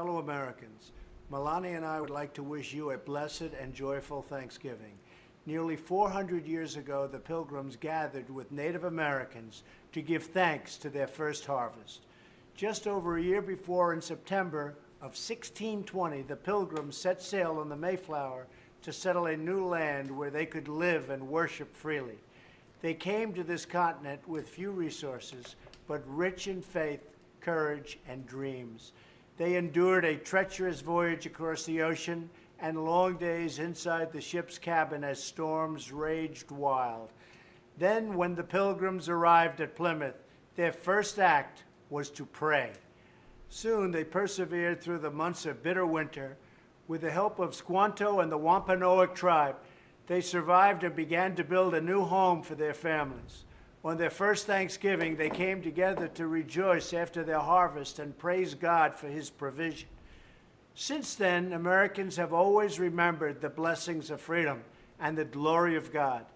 fellow Americans, Melania and I would like to wish you a blessed and joyful Thanksgiving. Nearly 400 years ago, the Pilgrims gathered with Native Americans to give thanks to their first harvest. Just over a year before, in September of 1620, the Pilgrims set sail on the Mayflower to settle a new land where they could live and worship freely. They came to this continent with few resources, but rich in faith, courage, and dreams. They endured a treacherous voyage across the ocean and long days inside the ship's cabin as storms raged wild. Then, when the Pilgrims arrived at Plymouth, their first act was to pray. Soon they persevered through the months of bitter winter. With the help of Squanto and the Wampanoag tribe, they survived and began to build a new home for their families. On their first Thanksgiving, they came together to rejoice after their harvest and praise God for his provision. Since then, Americans have always remembered the blessings of freedom and the glory of God.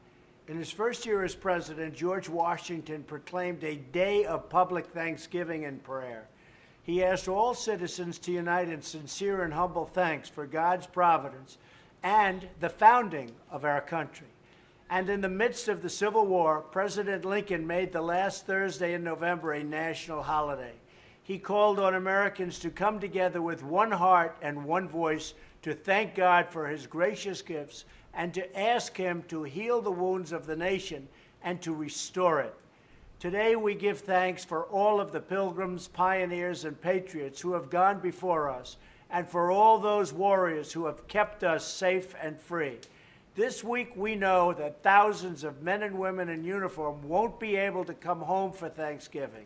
In his first year as president, George Washington proclaimed a day of public thanksgiving and prayer. He asked all citizens to unite in sincere and humble thanks for God's providence and the founding of our country. And in the midst of the Civil War, President Lincoln made the last Thursday in November a national holiday. He called on Americans to come together with one heart and one voice to thank God for his gracious gifts and to ask him to heal the wounds of the nation and to restore it. Today we give thanks for all of the pilgrims, pioneers, and patriots who have gone before us, and for all those warriors who have kept us safe and free. This week, we know that thousands of men and women in uniform won't be able to come home for Thanksgiving.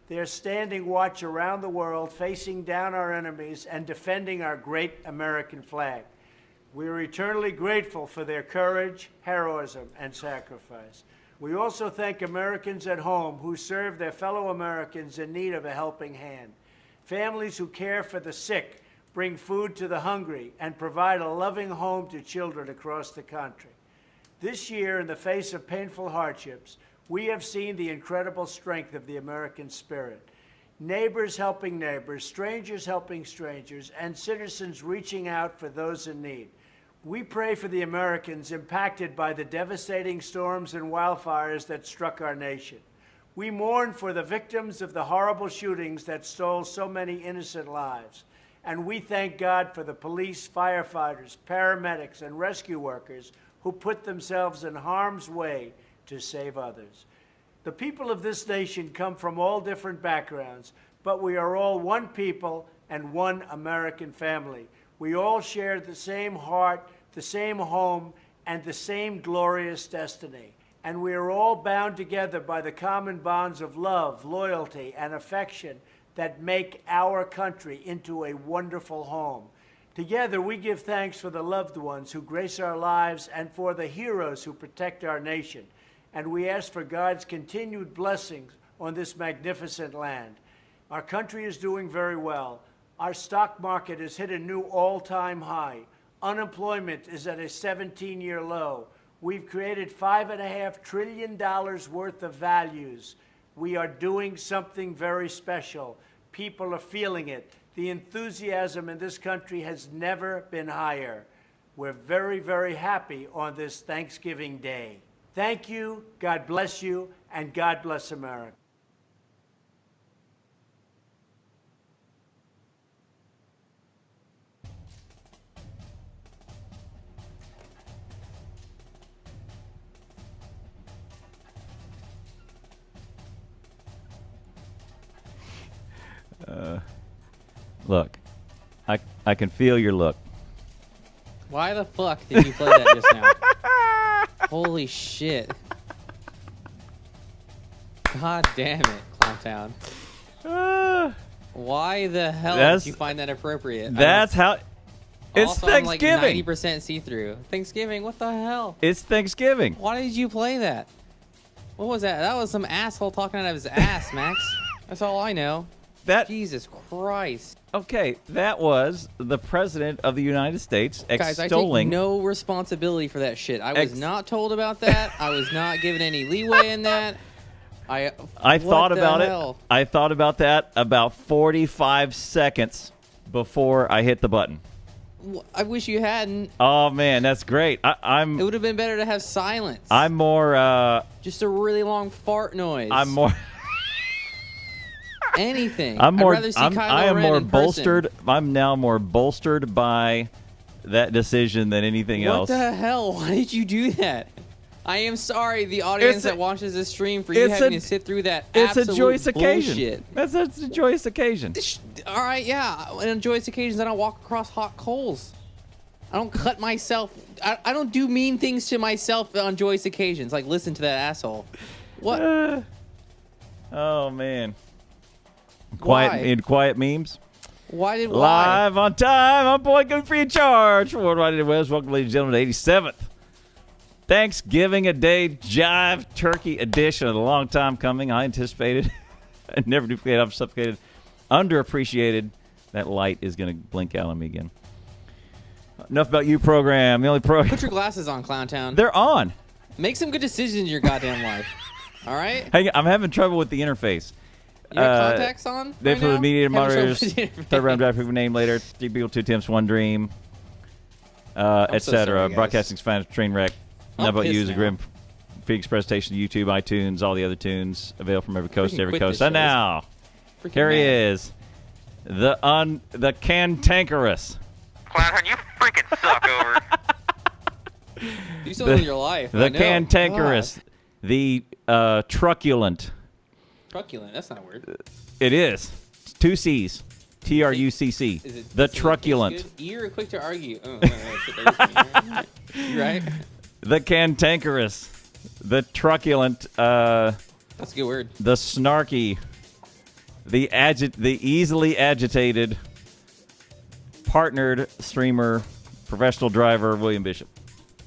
They're standing watch around the world, facing down our enemies and defending our great American flag. We are eternally grateful for their courage, heroism, and sacrifice. We also thank Americans at home who serve their fellow Americans in need of a helping hand. Families who care for the sick, bring food to the hungry, and provide a loving home to children across the country. This year, in the face of painful hardships, we have seen the incredible strength of the American spirit. Neighbors helping neighbors, strangers helping strangers, and citizens reaching out for those in need. We pray for the Americans impacted by the devastating storms and wildfires that struck our nation. We mourn for the victims of the horrible shootings that stole so many innocent lives. And we thank God for the police, firefighters, paramedics, and rescue workers who put themselves in harm's way to save others. The people of this nation come from all different backgrounds, but we are all one people and one American family. We all share the same heart, the same home, and the same glorious destiny. And we are all bound together by the common bonds of love, loyalty, and affection that make our country into a wonderful home. Together, we give thanks for the loved ones who grace our lives and for the heroes who protect our nation. And we ask for God's continued blessings on this magnificent land. Our country is doing very well. Our stock market has hit a new all-time high. Unemployment is at a 17-year low. We've created $5.5 trillion worth of values. We are doing something very special. People are feeling it. The enthusiasm in this country has never been higher. We're very, very happy on this Thanksgiving Day. Thank you, God bless you, and God bless America. Look, I can feel your look. Why the fuck did you play that just now? Holy shit. God damn it, Clowntown. Why the hell did you find that appropriate? That's how... It's also, Thanksgiving. I'm like 90% see-through. Thanksgiving, what the hell? It's Thanksgiving. Why did you play that? What was that? That was some asshole talking out of his ass, Max. That's all I know. Jesus Christ. Okay, that was the President of the United States extolling... Guys, I take no responsibility for that shit. I was not told about that. I was not given any leeway in that. I thought about it. I thought about that about 45 seconds. before I hit the button. I wish you hadn't. Oh man, that's great. I'm. It would have been better to have silence. I'm more. Just a really long fart noise. I'm more. Anything. I'm more. I'd rather see Kylo I am Ren more in person. bolstered. I'm now more bolstered by that decision than anything else. What the hell? Why did you do that? I am sorry, the audience that watches this stream, for you having to sit through that absolute It's a joyous bullshit. occasion. That's a joyous occasion. All right, yeah. On joyous occasions, I don't walk across hot coals. I don't cut myself. I don't do mean things to myself on joyous occasions. Like, listen to that asshole. What? Oh, man. Why? Quiet memes. Why did Live on time. I'm Boy Good Free of Charge. Worldwide West. Welcome, ladies and gentlemen, to 87th. Thanksgiving a Day Jive Turkey Edition. A long time coming. I anticipated. I never duplicated. I'm suffocated. Underappreciated. That light is going to blink out on me again. Enough about you, program. The only program. Put your glasses on, Clowntown. They're on. Make some good decisions in your goddamn life. All right? Hey, I'm having trouble with the interface. You got contacts on? They right for the now? media Having trouble moderators. with the interface. Third round draft people name later. 3 people, 2 attempts, 1 dream. Etc. so sorry, guys. Broadcasting's finest train wreck. I'm How about pissed you as a now. grim free express station, YouTube, iTunes, all the other tunes available from every coast to Freaking every quit coast. this And show. now, Freaking here he mad. is, the cantankerous. Clowntown, you freaking suck over. Do something with your life. The I know. cantankerous. The truculent. Truculent. That's not a word. It is. 2 C's. TRUCC. Is it The does it taste good? good? You're quick to argue. Oh, no, you right? The cantankerous. The truculent. That's a good word. The snarky. The easily agitated. Partnered streamer. Professional driver. William Bishop.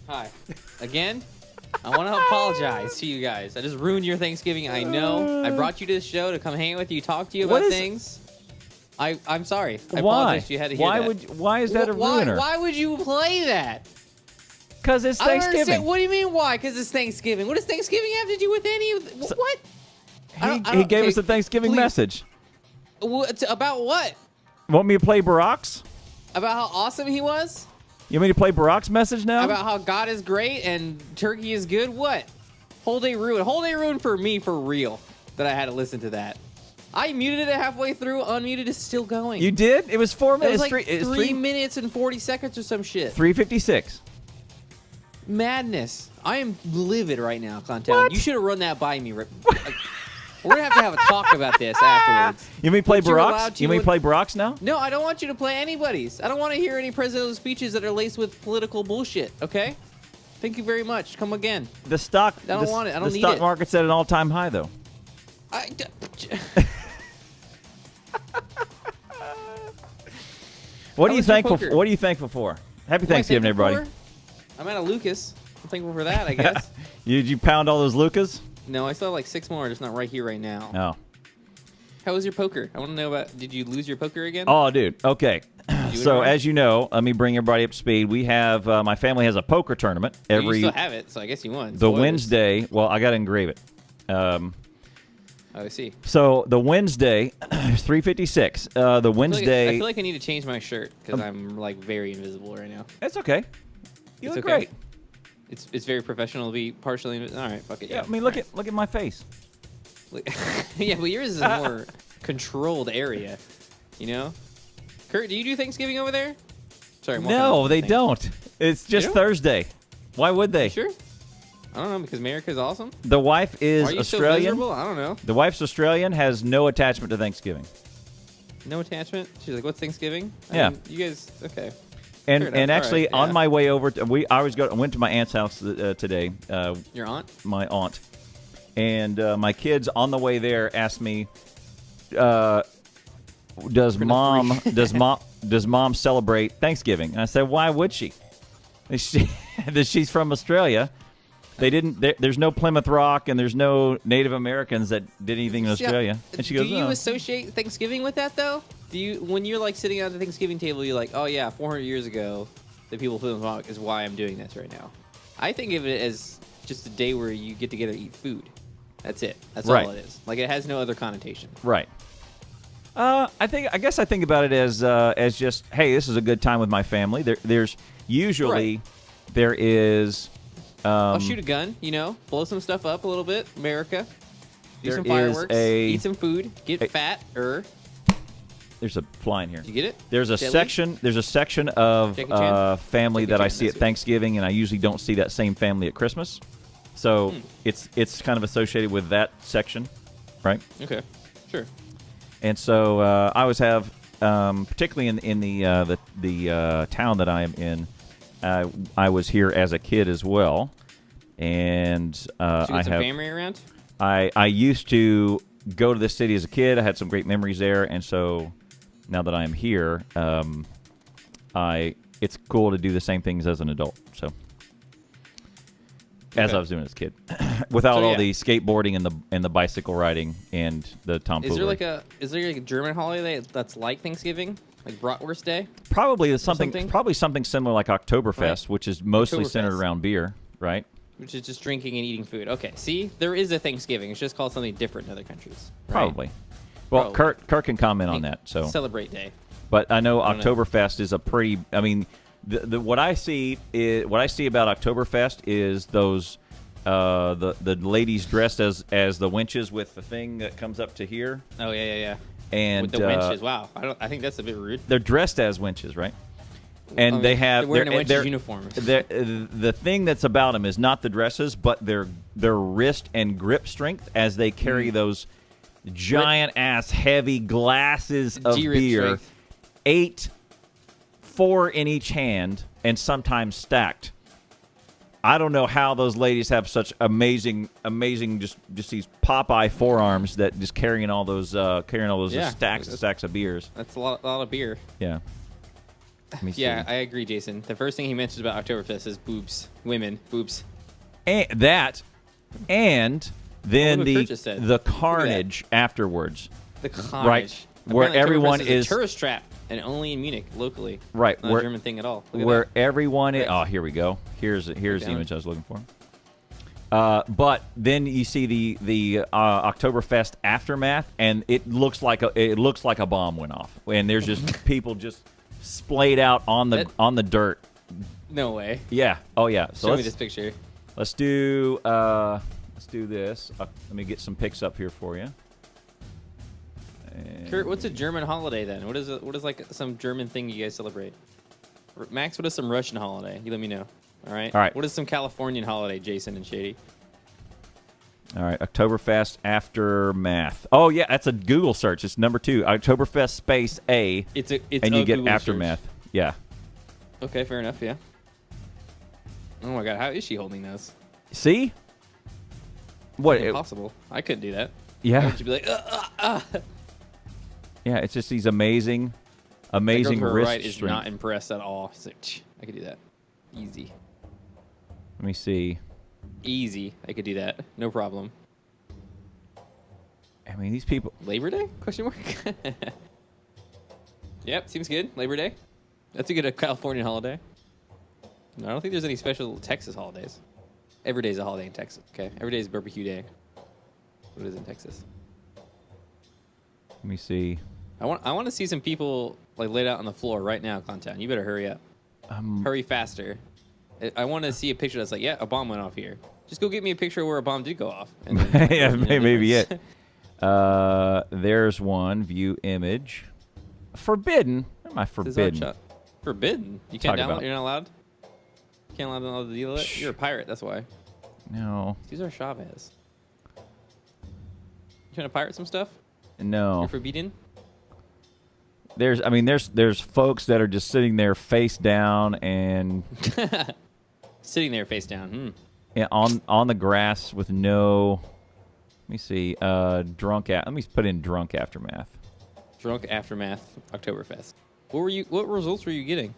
Hi. Again, I want to apologize to you guys. I just ruined your Thanksgiving. I know. I brought you to the show to come hang with you, talk to you What about is- things. I'm sorry. I Why? apologize. You had to hear that. Why is that a ruiner? Why would you play that? Because it's I don't Thanksgiving. understand. What do you mean why? Because it's Thanksgiving. What does Thanksgiving have to do with any of what? He gave us a Thanksgiving message. About what? Want me to play Barack's? About how awesome he was? You want me to play Barack's message now? About how God is great and turkey is good? What? Whole day ruin. Whole day ruin for me, for real, that I had to listen to that. I muted it halfway through. Unmuted is still going. You did? It was 4 It minutes. was like 3 minutes and 40 seconds or some shit. 3:56. Madness. I am livid right now, Clowntown. What? You should have run that by me. We're going to have a talk about this afterwards. You mean play But you're allowed Barack's? to You mean with- play Barack's now? No, I don't want you to play anybody's. I don't want to hear any presidential speeches that are laced with political bullshit, okay? Thank you very much. Come again. The stock. I don't want it. I don't the need stock it. market's at an all-time high, though. What are you was your thankful? poker? What are you thankful for? Happy What am I Thanksgiving, thankful everybody. for? I'm at a Lucas. I'm thankful for that, I guess. Did you pound all those Lucas? No, I still have like 6 more, just not right here, right now. Oh. How was your poker? I want to know about. Did you lose your poker again? Oh, dude. Okay. You So, win? as you know, let me bring everybody up to speed. We have my family has a poker tournament You every still have it, so I guess you won. the Spoilers. Wednesday. Well, I got to engrave it. Oh, I see. So the Wednesday, 3:56. The Wednesday. I feel like I need to change my shirt because I'm like very invisible right now. It's okay. You It's look okay. great. It's very professional to be partially. All right, fuck it. Yeah, I mean, look at my face. Yeah, but yours is a more controlled area. You know, Kurt, do you do Thanksgiving over there? Sorry, I'm walking No, around they the thing. don't. It's just don't? Thursday. Why would they? You sure? I don't know, because America's awesome. The wife is Why are you so Australian. miserable? I don't know. The wife's Australian, has no attachment to Thanksgiving. No attachment. She's like, "What's Thanksgiving?" Yeah. You guys, okay. And Fair enough. and actually, All right, on yeah. my way over, I went to my aunt's house today. Your aunt? My aunt, and my kids on the way there asked me, "Does mom celebrate Thanksgiving?" And I said, "Why would she? She's from Australia. They didn't. There's no Plymouth Rock, and there's no Native Americans that did anything in Australia." And she goes, "Do you "Oh." associate Thanksgiving with that though? Do you, when you're like sitting at the Thanksgiving table, you're like, oh yeah, 400 years ago, the people of Plymouth Rock is why I'm doing this right now. I think of it as just a day where you get together to eat food. That's it. That's Right. all it is. Like it has no other connotation. Right. I guess I think about it as just, hey, this is a good time with my family. There's usually there is. I'll shoot a gun, blow some stuff up a little bit. America, do some There is fireworks, a- eat some food, get fat. There's a fly in here. You get it? There's a Jelly? section. There's a section of Jackie Chan? family Jackie that I Chan, see at that's it. Thanksgiving, and I usually don't see that same family at Christmas. So it's kind of associated with that section, right? Okay, sure. And so I always have, particularly in the town that I am in, I was here as a kid as well, and Did you I get some have. family around? I used to go to this city as a kid. I had some great memories there, and so now that I am here, it's cool to do the same things as an adult. So, as I was doing as a kid, without all the skateboarding and the bicycle riding and the tomfoolery. Is there like a German holiday that's like Thanksgiving, like Bratwurst Day? Probably something? Probably something similar like Oktoberfest, Right. which is mostly centered Oktoberfest. around beer, right? Which is just drinking and eating food. Okay, see, there is a Thanksgiving. It's just called something different in other countries. Right? Probably. Well, Probably. Kurt can comment on that. So, Celebrate Day. but I know don't know. Oktoberfest is a pretty. I mean, what I see about Oktoberfest is those the ladies dressed as the winches with the thing that comes up to here, Oh yeah. and With the winches. Wow, I think that's a bit rude. they're dressed as winches, right? And I mean, they have they're wearing a winches they're- uniform. The thing that's about them is not the dresses, but their wrist and grip strength as they carry those giant ass heavy glasses of G-rip beer, strength. 4 in each hand, and sometimes stacked. I don't know how those ladies have such amazing just these Popeye forearms that just carrying all those Yeah. stacks of beers. That's a lot of beer. Yeah. Let me see. Yeah, I agree, Jason. The first thing he mentions about Oktoberfest is boobs, women, boobs. And that, and then Look what Kurt just said. the carnage afterwards. The carnage. Right. Where Apparently, everyone Oktoberfest is- a tourist trap, and only in Munich, locally. Right, Not where- a German thing at all. Look at Where that. everyone is. Right. Oh, here we go. Here's the down. image I was looking for. But then you see the Oktoberfest aftermath, and it looks like a bomb went off, and there's just people just splayed out on the dirt. No way. Yeah. Oh yeah. So Show me let's this picture. let's do this. Let me get some pics up here for you. And- Kurt, what's a German holiday then? What is like some German thing you guys celebrate? Max, what is some Russian holiday? You let me know. All right. All right. What is some Californian holiday, Jason and Shady? All right, Oktoberfest aftermath. Oh yeah, that's a Google search. It's number 2, Oktoberfest space A, It's and you a get Google aftermath. search. Yeah. Okay, fair enough. Yeah. Oh my God, how is she holding those? See? What? Impossible. I couldn't do that. I Yeah. would just be like, Yeah. It's just these amazing The girl to her wrist right is strength. not impressed at all. She's like, I could do that. Easy. Let me see. Easy. I could do that. No problem. I mean, these people. Labor Day? Question mark. Yep, seems good. Labor Day. That's a good Californian holiday. No, I don't think there's any special Texas holidays. Every day is a holiday in Texas. Okay, every day is barbecue day. What is in Texas? Let me see. I want to see some people like laid out on the floor right now, Clowntown. You better hurry up. Hurry faster. I want to see a picture that's like, yeah, a bomb went off here. Just go get me a picture where a bomb did go off. And then, Yeah, you know, maybe difference. it. There's one. View image. Forbidden. Where am I This is our forbidden? shot. Forbidden. You can't Talk download. about- You're not allowed. Can't download the deal with it. Shh. You're a pirate. That's why. No. Cesar Chavez. You trying to pirate some stuff? No. You're forbidden. There's folks that are just sitting there face down and Sitting there face down. on the grass with no. Let me see. Let me put in drunk aftermath. Drunk aftermath Oktoberfest. What results were you getting?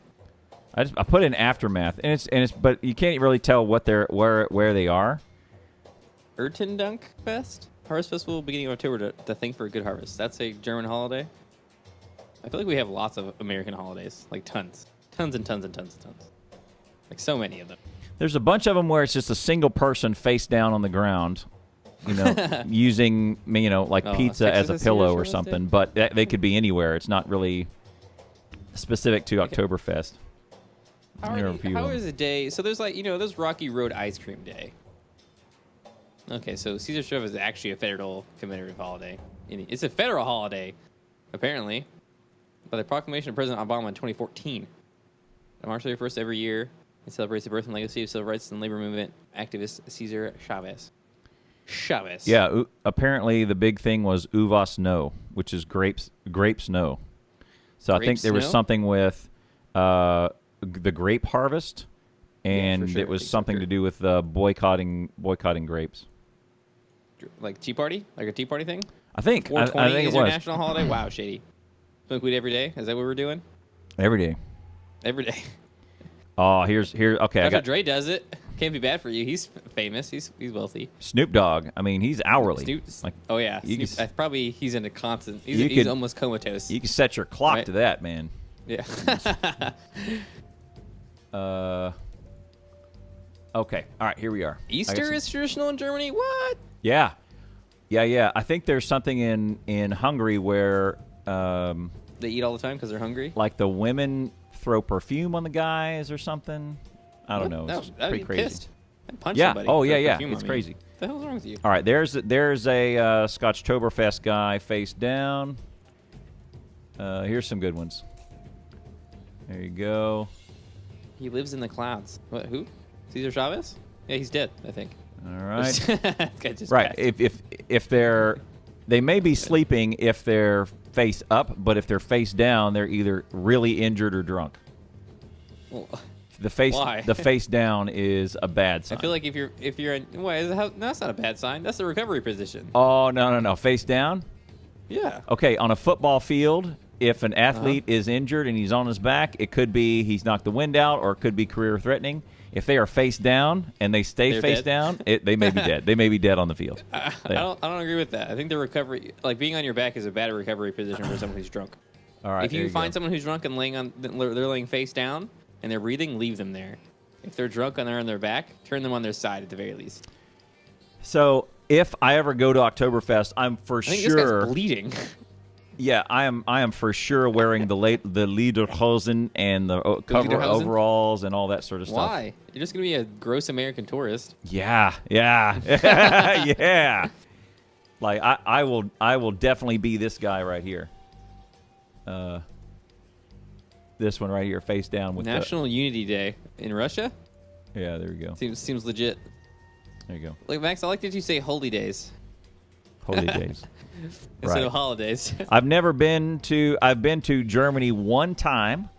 I put in aftermath, and it's but you can't really tell where they are. Erntedank Fest? Harvest Festival beginning of October to thank for a good harvest. That's a German holiday. I feel like we have lots of American holidays, like tons. Tons and tons and tons and tons. Like so many of them. There's a bunch of them where it's just a single person face down on the ground, using like pizza Texas as a Caesar pillow or Chavez something. Day? But they could be anywhere. It's not really specific to Oktoberfest. How is a day? So there's there's Rocky Road Ice Cream Day. Okay, so Caesar Chavez is actually a federal commemorative holiday. It's a federal holiday, apparently, by the proclamation of President Obama in 2014. On March 31st every year, it celebrates the birth and legacy of civil rights and labor movement activist Cesar Chavez. Yeah, apparently the big thing was uva snow, which is grape snow. So I think there was something with the grape harvest, and for sure. it was something to do with boycotting grapes. Like Tea Party? Like a Tea Party thing? I think 420 I think is it your was national holiday? Wow, shady. Smoke weed every day? Is that what we're doing? every day. Every day. Oh, here. Okay, Dr. Dre does it. Can't be bad for you. He's famous. He's wealthy. Snoop Dogg. I mean, he's hourly. Oh yeah. you Snoop, could- probably he's in a constant. you He's could- almost comatose. You can set your clock Right. to that, man. Yeah. Okay. All right. Here we are. Easter is traditional in Germany. What? Yeah. I think there's something in Hungary where They eat all the time because they're hungry. like the women throw perfume on the guys or something. I don't know. It's I'd pretty be crazy. Pissed. I'd punch Yeah. somebody. Oh for yeah. perfume It's on me. crazy. What the hell's wrong with you? All right. There's a Scotchtoberfest guy face down. Here's some good ones. There you go. He lives in the clouds. What? Who? Cesar Chavez? Yeah, he's dead. I think. All right. That guy just Right. passed. If they may be sleeping if they're face up, but if they're face down, they're either really injured or drunk. Well, The Why? face down is a bad sign. I feel like if you're in, no, that's not a bad sign. That's the recovery position. Oh no, face down. Yeah. Okay, on a football field, if an athlete is injured and he's on his back, it could be he's knocked the wind out, or it could be career threatening. If they are face down and they stay They're face dead? down, they may be dead. They may be dead on the field. I don't agree with that. I think the recovery, like being on your back, is a bad recovery position for someone who's drunk. All right. If there you find go. someone who's drunk and they're laying face down and they're breathing, leave them there. If they're drunk and they're on their back, turn them on their side at the very least. So if I ever go to Oktoberfest, I'm for I think sure. this guy's bleeding. Yeah, I am for sure wearing the lederhosen and the cover lederhosen? overalls and all that sort of stuff. Why? You're just gonna be a gross American tourist. Yeah, yeah. Like I will definitely be this guy right here. This one right here, face down with National Unity Day in Russia. Yeah, there we go. Seems legit. There you go. Like Max, I like that you say holy days Holy days. instead of holidays. I've been to Germany one time,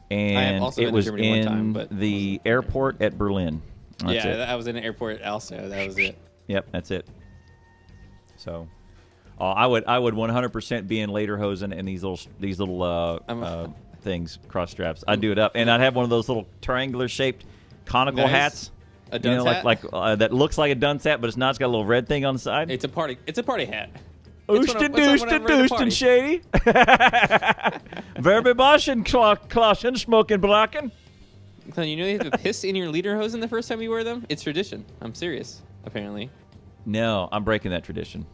and also it been to was Germany one in time, but the airport at Berlin. That's yeah, it. I was in an airport also. That was it. Yep, that's it. So, I would 100% be in lederhosen and these little things, cross straps. I'd do it up, and I'd have one of those little triangular shaped conical Nice. hats. A dunce hat? like that looks like a dunce hat, but it's not. It's got a little red thing on the side. It's a party hat. Oostin, doostin, shady. Verbe Boschen, Klaschen, smoking blacken. Glenn, you know you have to piss in your lederhosen the first time you wear them? It's tradition. I'm serious, apparently. No, I'm breaking that tradition.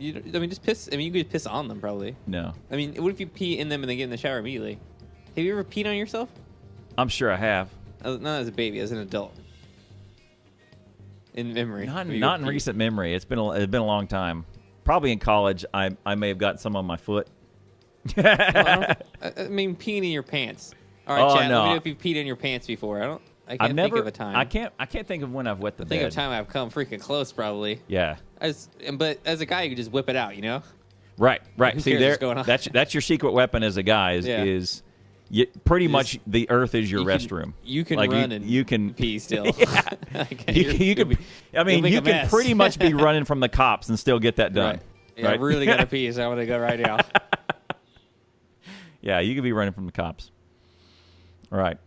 Just piss. I mean, you could piss on them, probably. No. I mean, what if you pee in them and then get in the shower immediately? Have you ever peed on yourself? I'm sure I have. Not as a baby, as an adult. In memory. Not Have you in ever peed? recent memory. It's been a long time. Probably in college, I may have got some on my foot. I mean, peeing in your pants. All right, Oh, Chad. no. Let me know if you've peed in your pants before. I can't think of a time. I can't think of when I've wet the think bed. of a time I've come freaking close, probably. Yeah. But as a guy, you can just whip it out, you know? Right. Who See, cares there. what's going on? That's your secret weapon as a guy. Is pretty much the earth is your restroom. You can Like, run and you can pee still. Yeah. Like, you can. I mean, make you a can mess. pretty much be running from the cops and still get that done. Right. Yeah, I really got to pee, so I'm going to go right now. Yeah, you could be running from the cops. All right.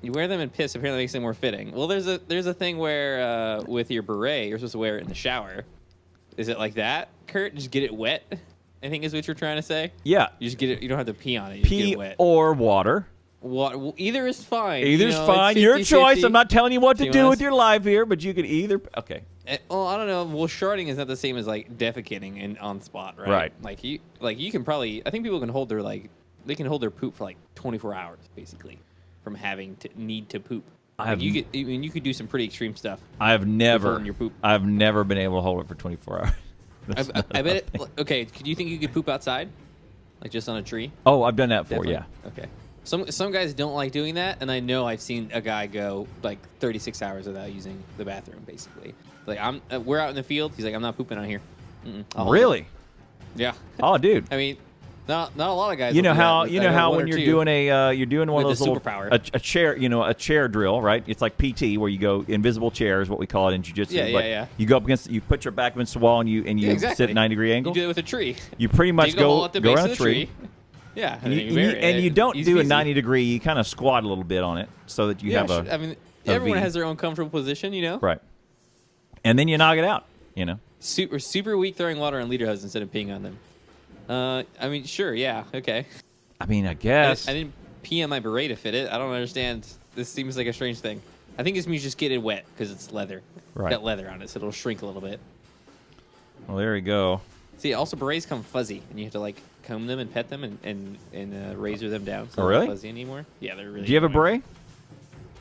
You wear them and piss apparently makes them more fitting. Well, there's a thing where with your beret, you're supposed to wear it in the shower. Is it like that, Kurt? Just get it wet, I think is what you're trying to say. Yeah. You just get it. You don't have to pee on it. You just get Pee it wet. or water. What? Either is fine. Either's you know, fine. it's Your 50-50. choice. I'm not telling you what to See do what with your life here, but you could either. Okay. Well, I don't know. Well, sharding is not the same as like defecating and on spot, right? Right. Like you can probably. I think people can hold their they can hold their poop for like 24 hours basically, from having to need to poop. You could do some pretty extreme stuff. I've never. Holding your poop. I've never been able to hold it for 24 hours. I bet it. Okay. Do you think you could poop outside, like just on a tree? Oh, I've done that before. Definitely. Yeah. Okay. Some guys don't like doing that, and I know I've seen a guy go like 36 hours without using the bathroom. Basically, like we're out in the field. He's like, I'm not pooping out here. Really? Yeah. Oh, dude. I mean, not a lot of guys. You know will do how that, you but know I know how one when or you're two. doing you're doing one of With those the little superpower. a chair a chair drill, right? It's like PT where you go invisible chair is what we call it in jiu-jitsu. Yeah, but yeah. You go up against you put your back against the wall and you exactly. sit at 90-degree angle. You do it with a tree. You pretty much Dig a hole at the base around of a the tree. Yeah, And then you, bury it. and you don't Easy do a peasy. 90-degree. You kind of squat a little bit on it so that you have a. I mean, a everyone V. has their own comfortable position, you know. Right. And then you knock it out. You know. Super weak throwing water on leader hose instead of peeing on them. I mean, sure, yeah, okay. I mean, I guess. I didn't pee on my beret to fit it. I don't understand. This seems like a strange thing. I think this means just get it wet because it's leather. Right. Got leather on it, so it'll shrink a little bit. Well, there you go. See, also berets come fuzzy, and you have to like comb them and pet them and razor them down. So Oh, they're really? not fuzzy anymore. Yeah, they're really. Do you have a annoying. beret?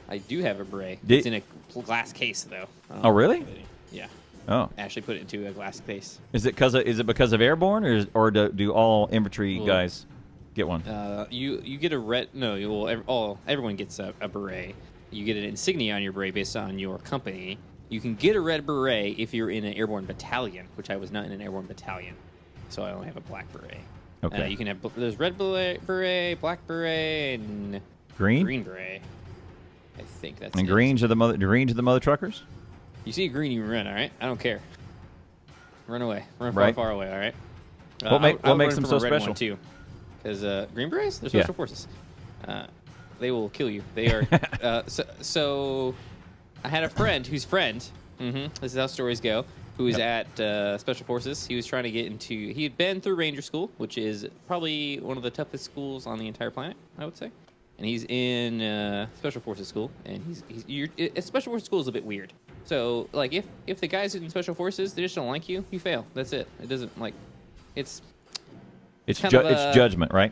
I do have a beret. Did- It's in a glass case, though. Oh, really? Yeah. Oh. Ashley put it into a glass case. Is it because of airborne or do all infantry Well, guys get one? You get a red. No, everyone gets a beret. You get an insignia on your beret based on your company. You can get a red beret if you're in an airborne battalion, which I was not in an airborne battalion, so I only have a black beret. Okay. You can have there's red beret, black beret, and Green? green beret. I think that's And it. greens are the mother truckers? You see a green, you run. All right, I don't care. Run away. Run Right. far away. All right. What makes them so special? One too, because Green Berets, they're Yeah. special forces. They will kill you. They are. So I had a friend whose friend. This is how stories go. Who was at Special Forces. He was trying to get into. He had been through Ranger School, which is probably one of the toughest schools on the entire planet, I would say. And he's in Special Forces school, and Special Forces school is a bit weird. So, like, if the guys in Special Forces, they just don't like you, you fail. That's it. It doesn't, like, it's kind of it's judgment, right?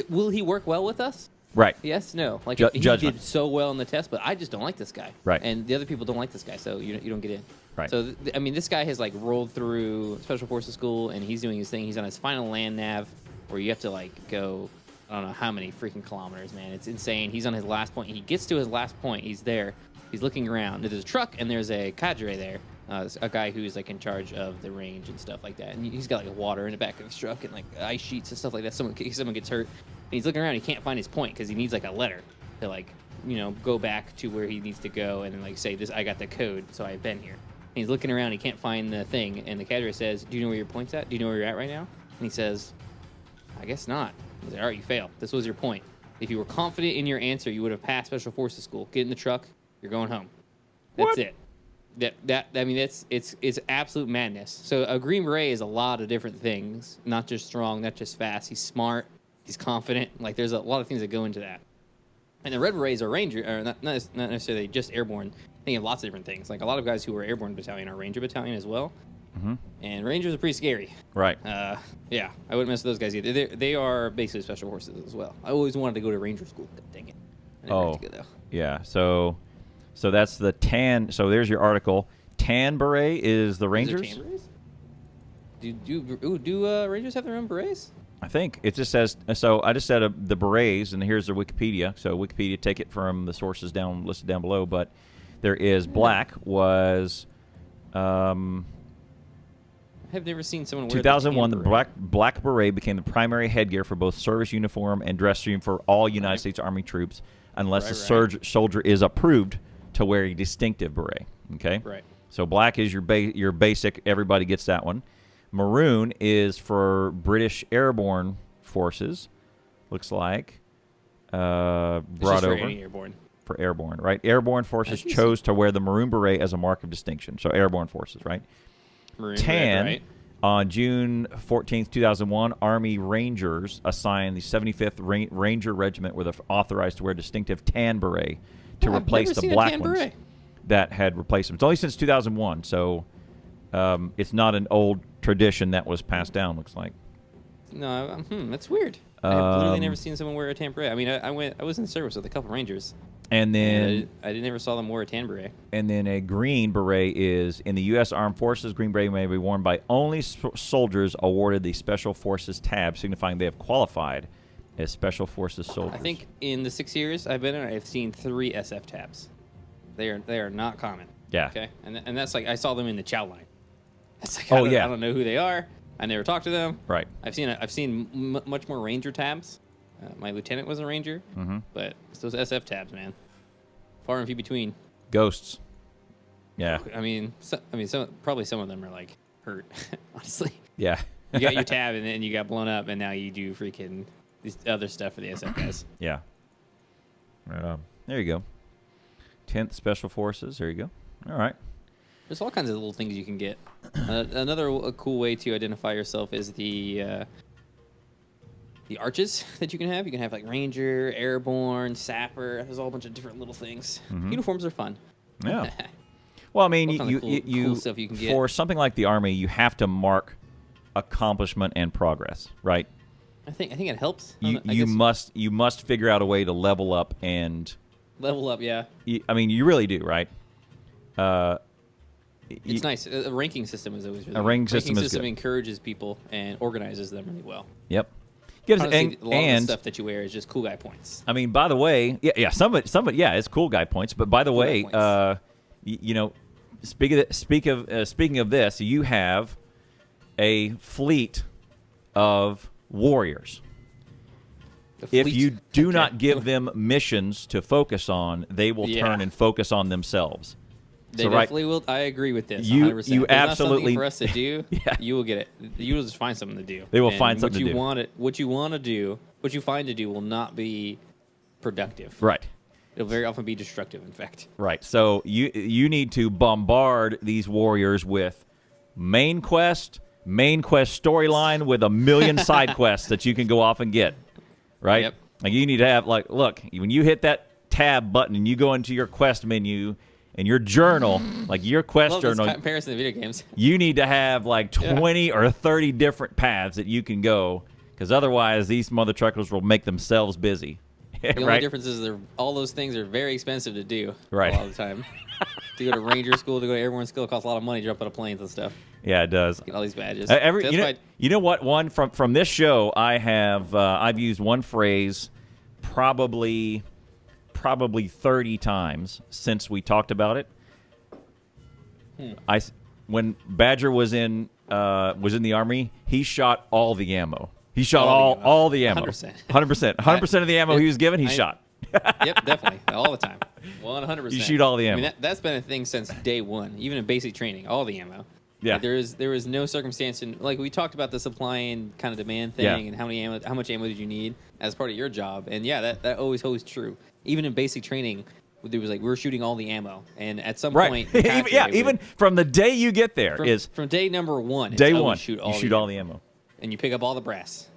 will he work well with us? Right. Yes, no. Like, he Judgment. did so well in the test, but I just don't like this guy. Right. And the other people don't like this guy, so you don't get in. Right. So, I mean, this guy has, like, rolled through Special Forces school, and he's doing his thing. He's on his final land nav, where you have to, like, go, I don't know how many freaking kilometers, man. It's insane. He's on his last point. He gets to his last point. He's there. He's looking around. There's a truck, and there's a cadre there. A guy who's, like, in charge of the range and stuff like that. And he's got, like, water in the back of his truck and, like, ice sheets and stuff like that. Someone gets hurt. And he's looking around. He can't find his point because he needs, like, a letter to, like, go back to where he needs to go and, like, say, I got the code, so I've been here. And he's looking around. He can't find the thing. And the cadre says, do you know where your point's at? Do you know where you're at right now? And he says, I guess not. He's like, all right, you failed. This was your point. If you were confident in your answer, you would have passed Special Forces school. Get in the truck. You're going home. That's What? it. I mean, it's absolute madness. So a Green Beret is a lot of different things. Not just strong, not just fast. He's smart. He's confident. Like, there's a lot of things that go into that. And the Red Berets are Ranger, or not necessarily just airborne. They have lots of different things. Like, a lot of guys who are airborne battalion are Ranger battalion as well. Mm-hmm. And Rangers are pretty scary. Right. Yeah, I wouldn't mess with those guys either. They are basically Special Forces as well. I always wanted to go to Ranger school. God dang it. I never got to go, though. Yeah. So that's the tan. So there's your article. Tan beret is the Rangers. Is there tan berets? Do Rangers have their own berets? I think it just says. So I just said the berets, and here's their Wikipedia. So Wikipedia, take it from the sources listed down below. But there is black was. I've never seen someone wear 2001, the tan black beret became the primary headgear for both service uniform and dress uniform for all United States Army troops, unless the soldier is approved to wear a distinctive beret. Okay. Right. So black is your basic. Everybody gets that one. Maroon is for British airborne forces. Looks like brought for over any airborne. for airborne. Right. Airborne forces chose to wear the maroon beret as a mark of distinction. So airborne forces. Right. Maroon Tan red, right? On June 14th, 2001, Army Rangers assigned the 75th Ranger Regiment were authorized to wear distinctive tan beret to replace the black ones that had replaced them. It's only since 2001, so it's not an old tradition that was passed down, looks like. No, that's weird. I've literally never seen someone wear a tan beret. I mean, I was in service with a couple Rangers. And then I never saw them wear a tan beret. And then a green beret is in the U.S. Armed Forces. Green beret may be worn by only soldiers awarded the Special Forces tab, signifying they have qualified as Special Forces soldiers. I think in the 6 years I've been in, I've seen 3 SF tabs. They are not common. Yeah. Okay. And that's like I saw them in the chow line. It's like I don't know who they are. I never talked to them. Right. I've seen much more Ranger tabs. My lieutenant was a Ranger, but it's those SF tabs, man. Far and few between. Ghosts. Yeah. I mean, probably some of them are like hurt, honestly. Yeah. You got your tab and then you got blown up, and now you do freaking this other stuff for the SF guys. Yeah. Right on. There you go. 10th Special Forces. There you go. All right. There's all kinds of little things you can get. Another cool way to identify yourself is the arches that you can have. You can have like Ranger, Airborne, Sapper. There's a whole bunch of different little things. Uniforms are fun. Yeah. Well, I mean, cool stuff you can get. For something like the Army, you have to mark accomplishment and progress, right? I think it helps. You must figure out a way to level up and level up. Yeah. I mean, you really do, right? It's nice. A ranking system is always really good. Ranking system encourages people and organizes them really well. Yep. Honestly, a lot of the stuff that you wear is just cool guy points. I mean, by the way, some of it, it's cool guy points. But by the way, speaking of this, you have a fleet of warriors. If you do not give them missions to focus on, they will turn and focus on themselves. They definitely will. I agree with this. 100%. You absolutely for us to do. You will get it. You will just find something to do. They will find something to do. What you want to do, what you find to do, will not be productive. Right. It'll very often be destructive. In fact. Right. So you need to bombard these warriors with main quest storyline with a million side quests that you can go off and get. Right. Yep. Like you need to have look when you hit that tab button and you go into your quest menu. In your journal, like your quest journal, comparison to video games. You need to have like 20 or 30 different paths that you can go, because otherwise these mother truckers will make themselves busy. The only difference is all those things are very expensive to do. Right. A lot of the time. To go to Ranger school, to go to Airborne school, it costs a lot of money to jump out of planes and stuff. Yeah, it does. Get all these badges. You know what? One from this show, I've used one phrase probably 30 times since we talked about it. When Badger was in the Army, he shot all the ammo. He shot all the ammo. 100% of the ammo he was given, he shot. Yep, definitely, all the time, 100%. You shoot all the ammo. I mean, that's been a thing since day one, even in basic training, all the ammo. Yeah, like there is no circumstance like we talked about the supply and kind of demand thing, and how much ammo did you need as part of your job, and that always holds true. Even in basic training, there was we're shooting all the ammo, and at some point, even from the day you get there from day number one. You shoot all the ammo, and you pick up all the brass,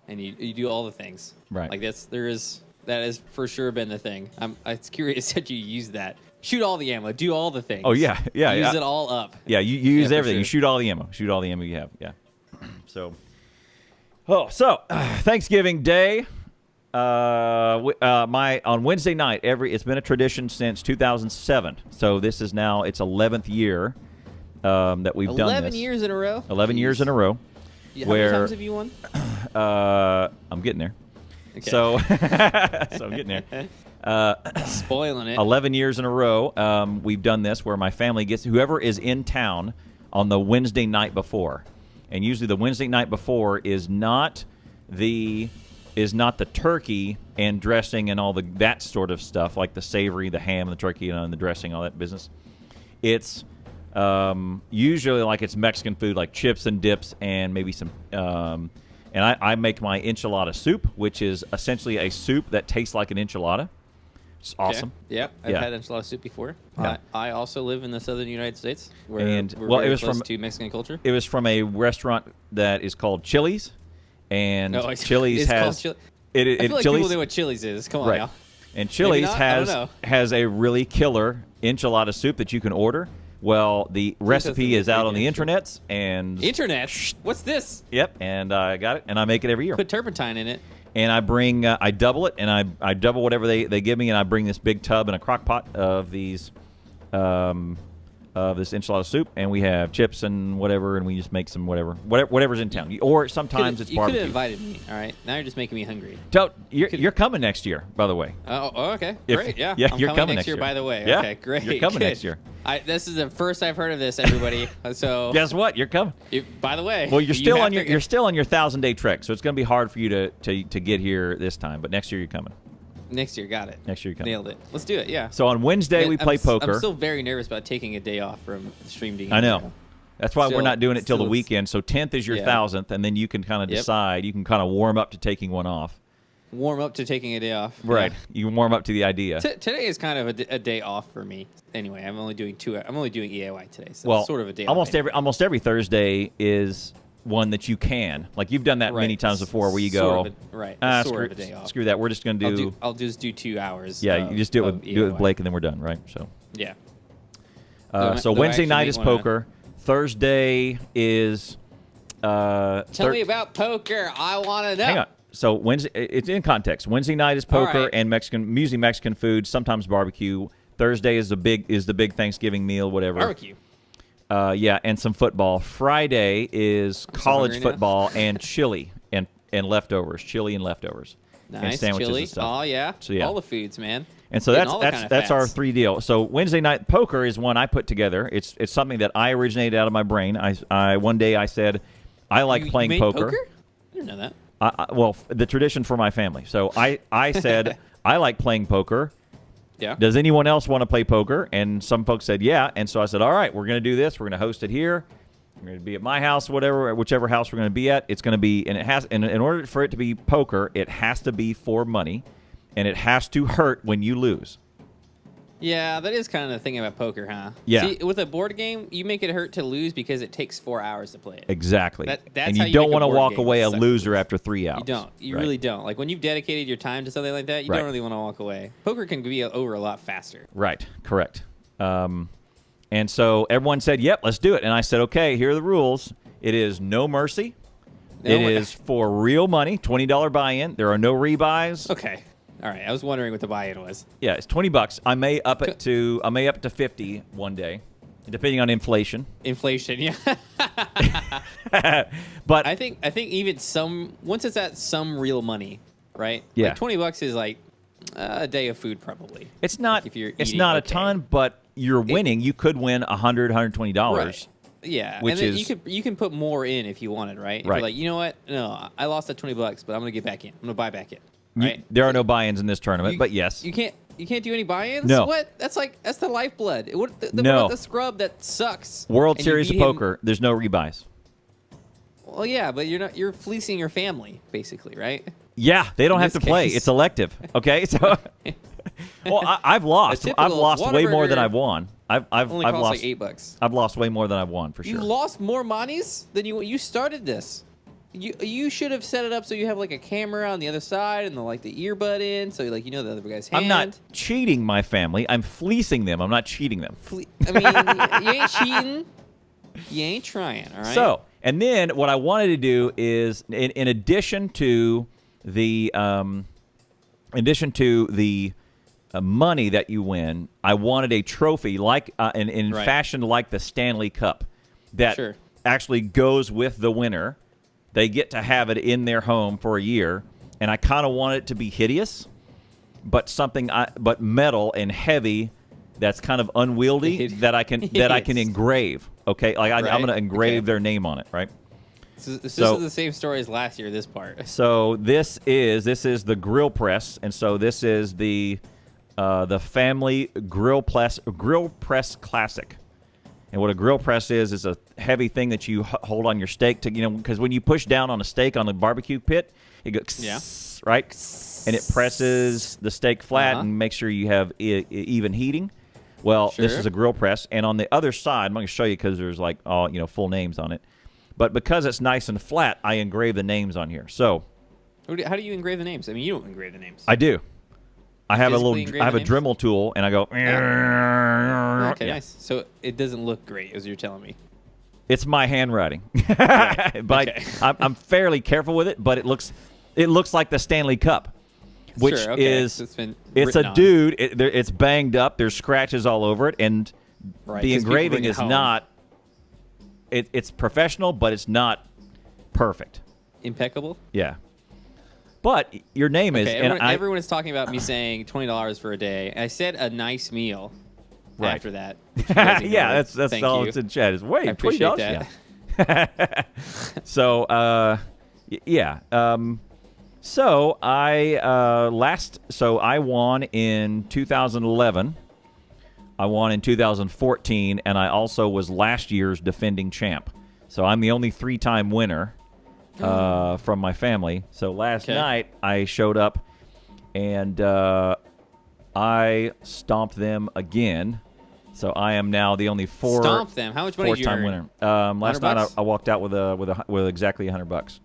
and you do all the things. Right, like that has for sure been the thing. I'm curious that you use that. Shoot all the ammo. Do all the things. Oh yeah. Use it all up. Yeah, you use everything. Sure. You shoot all the ammo. Shoot all the ammo you have. Yeah. So Thanksgiving Day. On Wednesday night, it's been a tradition since 2007. So this is now its 11th year that we've done this. 11 years in a row. 11 years in a row. How many times have you won? I'm getting there. Okay. So I'm getting there. Spoiling it. 11 years in a row, we've done this where my family gets whoever is in town on the Wednesday night before, and usually the Wednesday night before is not the turkey and dressing and all that sort of stuff, like the savory, the ham, the turkey, and the dressing, all that business. It's usually like it's Mexican food, like chips and dips, and maybe some. And I make my enchilada soup, which is essentially a soup that tastes like an enchilada, It's awesome. Okay. Yeah, I've Yeah. had enchilada soup before. Yeah. I also live in the southern United States, where And, we're well, it very was close from- to Mexican culture. It was from a restaurant that is called Chili's, and No, it's- Chili's it's called has Chili- it. I feel like Chili's, people know what Chili's is. Come on right. now. And Chili's not? I don't has know. has a really killer enchilada soup that you can order. Well, the recipe has is the out on the ingredient. internets, and Internet? What's this? yep, and I got it, and I make it every year. Put turpentine in it. And I bring, I double it, and I double whatever they give me, and I bring this big tub and a crock pot of these, of this enchilada soup, and we have chips and whatever, and we just make some whatever's in town. Or sometimes it's You could have barbecue. invited me. All right, now you're just making me hungry. You're coming next year, by the way. Oh, okay, If- great. Yeah, yeah, I'm you're coming next next year. By the way, Yeah, okay, great. you're coming good. next year. This is the first I've heard of this, everybody. So Guess what? You're coming. by the way, Well, you're still have on your to- you're still on your 1,000-day trek, so it's going to be hard for you to get here this time. But next year you're coming. next year. Got it. Next year you're coming. Nailed it. Let's do it. Yeah. So on Wednesday we play poker. I'm still very nervous about taking a day off from stream D. I know. That's why we're Still- not doing it till the still it's- weekend. So 10th is your Yeah. 1,000th, and then you can kind of Yep. decide. You can kind of warm up to taking one off. Warm up to taking a day off. Right. Yeah. You can warm up to the idea. Today is kind of a day off for me. Anyway, I'm only doing EAY today, so well, it's sort of a day almost off. almost every Thursday is one that you can. Like you've done that many Right. times before, where you Sort go, of a- right. Sort screw, of a day off. screw that. We're just going to do. I'll just do 2 hours. Yeah, you just do it of with do it with EAY. Blake, and then we're done. Right. So. Yeah. So Though I Wednesday actually night may is wanna- poker. Thursday is. Tell me about poker. I want to know. Hang on. So Wednesday, it's in context. Wednesday night is poker right. and usually Mexican food, sometimes barbecue. Thursday is the big Thanksgiving meal, whatever. Barbecue. Yeah, and some football. Friday is college hungry now. football and chili and leftovers, and Nice. sandwiches Chili. and stuff. Oh, yeah. So, yeah. All the foods, man. And so Getting all the kind of that's our fats. 3 deal. So Wednesday night poker is one I put together. It's something that I originated out of my brain. I one day I said I like You playing made poker. I didn't know that. Well, the tradition for my family. So I said I like playing poker. Yeah. Does anyone else want to play poker? And some folks said yeah. And so I said, all right, we're going to do this. We're going to host it here. We're going to be at my house, whichever house we're going to be at. It's going to be, and it has, and in order for it to be poker, it has to be for money, and it has to hurt when you lose. Yeah, that is kind of the thing about poker, huh? Yeah. See, with a board game, you make it hurt to lose because it takes 4 hours to play it. Exactly. That's and how you you don't make a want to board walk game. away a It sucks. loser after 3 hours. You don't. You Right. really don't. Like when you've dedicated your time to something like that, you Right. don't really want to walk away. Poker can be over a lot faster. Right. Correct. And so everyone said, yep, let's do it. And I said, okay, here are the rules. It is no mercy. It is for real money, $20 buy-in. There are no rebuys. Okay. All right. I was wondering what the buy-in was. Yeah, it's $20. I may up it to 50 one day, depending on inflation. Inflation, yeah. But I think even once it's at some real money, right? Yeah. Like $20 is like a day of food probably. it's not. if you're It's eating not a okay. ton, but you're winning. You could win $100, $120. Right. Yeah, Which and then is- you can put more in if you wanted, right? If Right. you're like, you know what? No, I lost that $20, but I'm gonna get back in. I'm gonna buy back in. You- Right? there are no buy-ins in this tournament, but yes. You can't do any buy-ins. No. What? That's the lifeblood. What the No. the scrub that sucks. World and you Series of beat him- Poker, there's no rebuys. Well, yeah, but you're fleecing your family basically, right? Yeah, they don't In have to this play. case. It's elective. Okay, so well, I've lost. typical I've lost way more than Whataburger I've won. I've Only I've costs lost. like $8. I've lost way more than I've won for sure. You lost more monies than you started this. You should have set it up so you have like a camera on the other side and the earbud in, so like the other guy's hand. I'm not cheating my family. I'm fleecing them. I'm not cheating them. I mean, you ain't cheating. You ain't trying. All right. So, and then what I wanted to do is, in addition to the money that you win, I wanted a trophy like in Right. fashion like the Stanley Cup that Sure. actually goes with the winner. They get to have it in their home for a year, and I kind of want it to be hideous, but but metal and heavy. That's kind of unwieldy that I can engrave. Okay, like I'm Right. going to engrave Okay. their name on it, right? This So- is the same story as last year. This part. So this is the grill press, and so this is the family grill press classic, And what a grill press is a heavy thing that you hold on your steak to, because when you push down on a steak on the barbecue pit, it goes, right? And it presses the steak flat and makes sure you have even heating. Well, this is a grill press. And on the other side, I'm going to show you because there's like all, full names on it. But because it's nice and flat, I engrave the names on here. So how do you engrave the names? I mean, you don't engrave the names. I do. I have a Dremel tool, and I go. Okay, nice. So it doesn't look great, as you're telling me. It's my handwriting, but I'm fairly careful with it. But it looks like the Stanley Cup, which is it's a dude. It's banged up. There's scratches all over it, and the engraving is not. It's professional, but it's not perfect. Impeccable. Yeah. But your name is... Everyone is talking about me saying $20 for a day. And I said a nice meal after that. Yeah, that's all it's in chat. Is wait, $20? That. Yeah. So, yeah. So I won in 2011. I won in 2014, and I also was last year's defending champ. So I'm the only 3-time winner. From my family. So last night I showed up and I stomped them again. So I am now the only Stomp them. How much money did you earn? winner. Last night I walked out with exactly $100.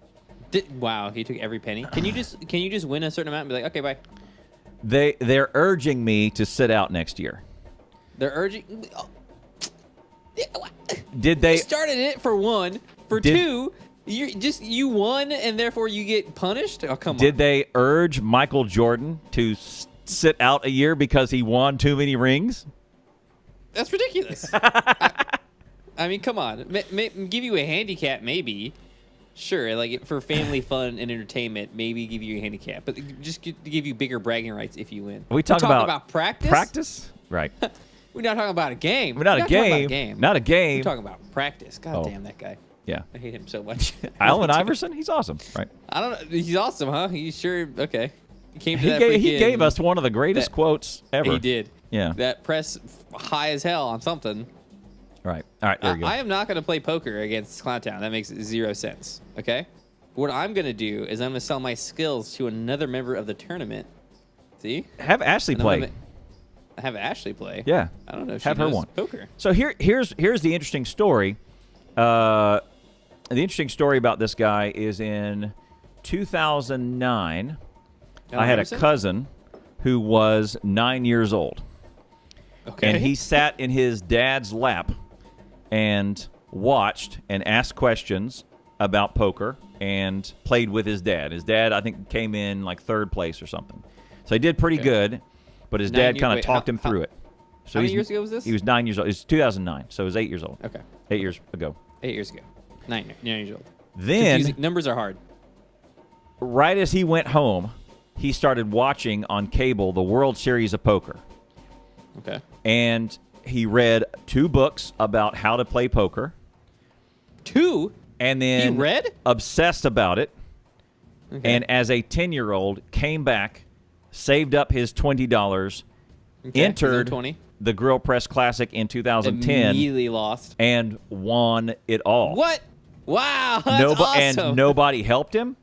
Wow, he took every penny. Can you just win a certain amount and be like, okay, bye? They're urging me to sit out next year. They're urging. Did they? You started it for one. For two. You won, and therefore you get punished? Oh, come on. Did they urge Michael Jordan to sit out a year because he won too many rings? That's ridiculous. I mean, come on. Give you a handicap, maybe. Sure, like for family fun and entertainment, maybe give you a handicap. But just to give you bigger bragging rights if you win. We're talking about practice? Practice? Right. We're not talking about a game. We're not a game. Not a game. We're talking about practice. God damn that guy. Yeah. I hate him so much. Allen Iverson? He's awesome, right? I don't know. He's awesome, huh? He's sure. Okay. He gave us one of the greatest quotes ever. He did. Yeah. That press high as hell on something. Right. All right, there you go. I am not going to play poker against Clowntown. That makes 0 sense. Okay? What I'm going to do is I'm going to sell my skills to another member of the tournament. See? Have Ashley play. Have Ashley play? Yeah. I don't know if have she her knows one. Poker. So here's the interesting story. The interesting story about this guy is in 2009, I had a cousin who was 9 years old. Okay. And he sat in his dad's lap and watched and asked questions about poker and played with his dad. His dad, I think, came in like 3rd place or something. So he did pretty good, but his dad kind of talked him through it. So how many years ago was this? He was 9 years old. It was 2009, so he was 8 years old. Okay. 8 years ago. 8 years ago. 9 years old. Then numbers are hard. Right as he went home, he started watching on cable the World Series of Poker. Okay. And he read 2 books about how to play poker. 2? And then he read? Obsessed about it. Okay. And as a 10-year-old, came back, saved up his $20, entered 20. the Grill Press Classic in 2010. Immediately lost. And won it all. What? Wow, that's awesome. And nobody helped him.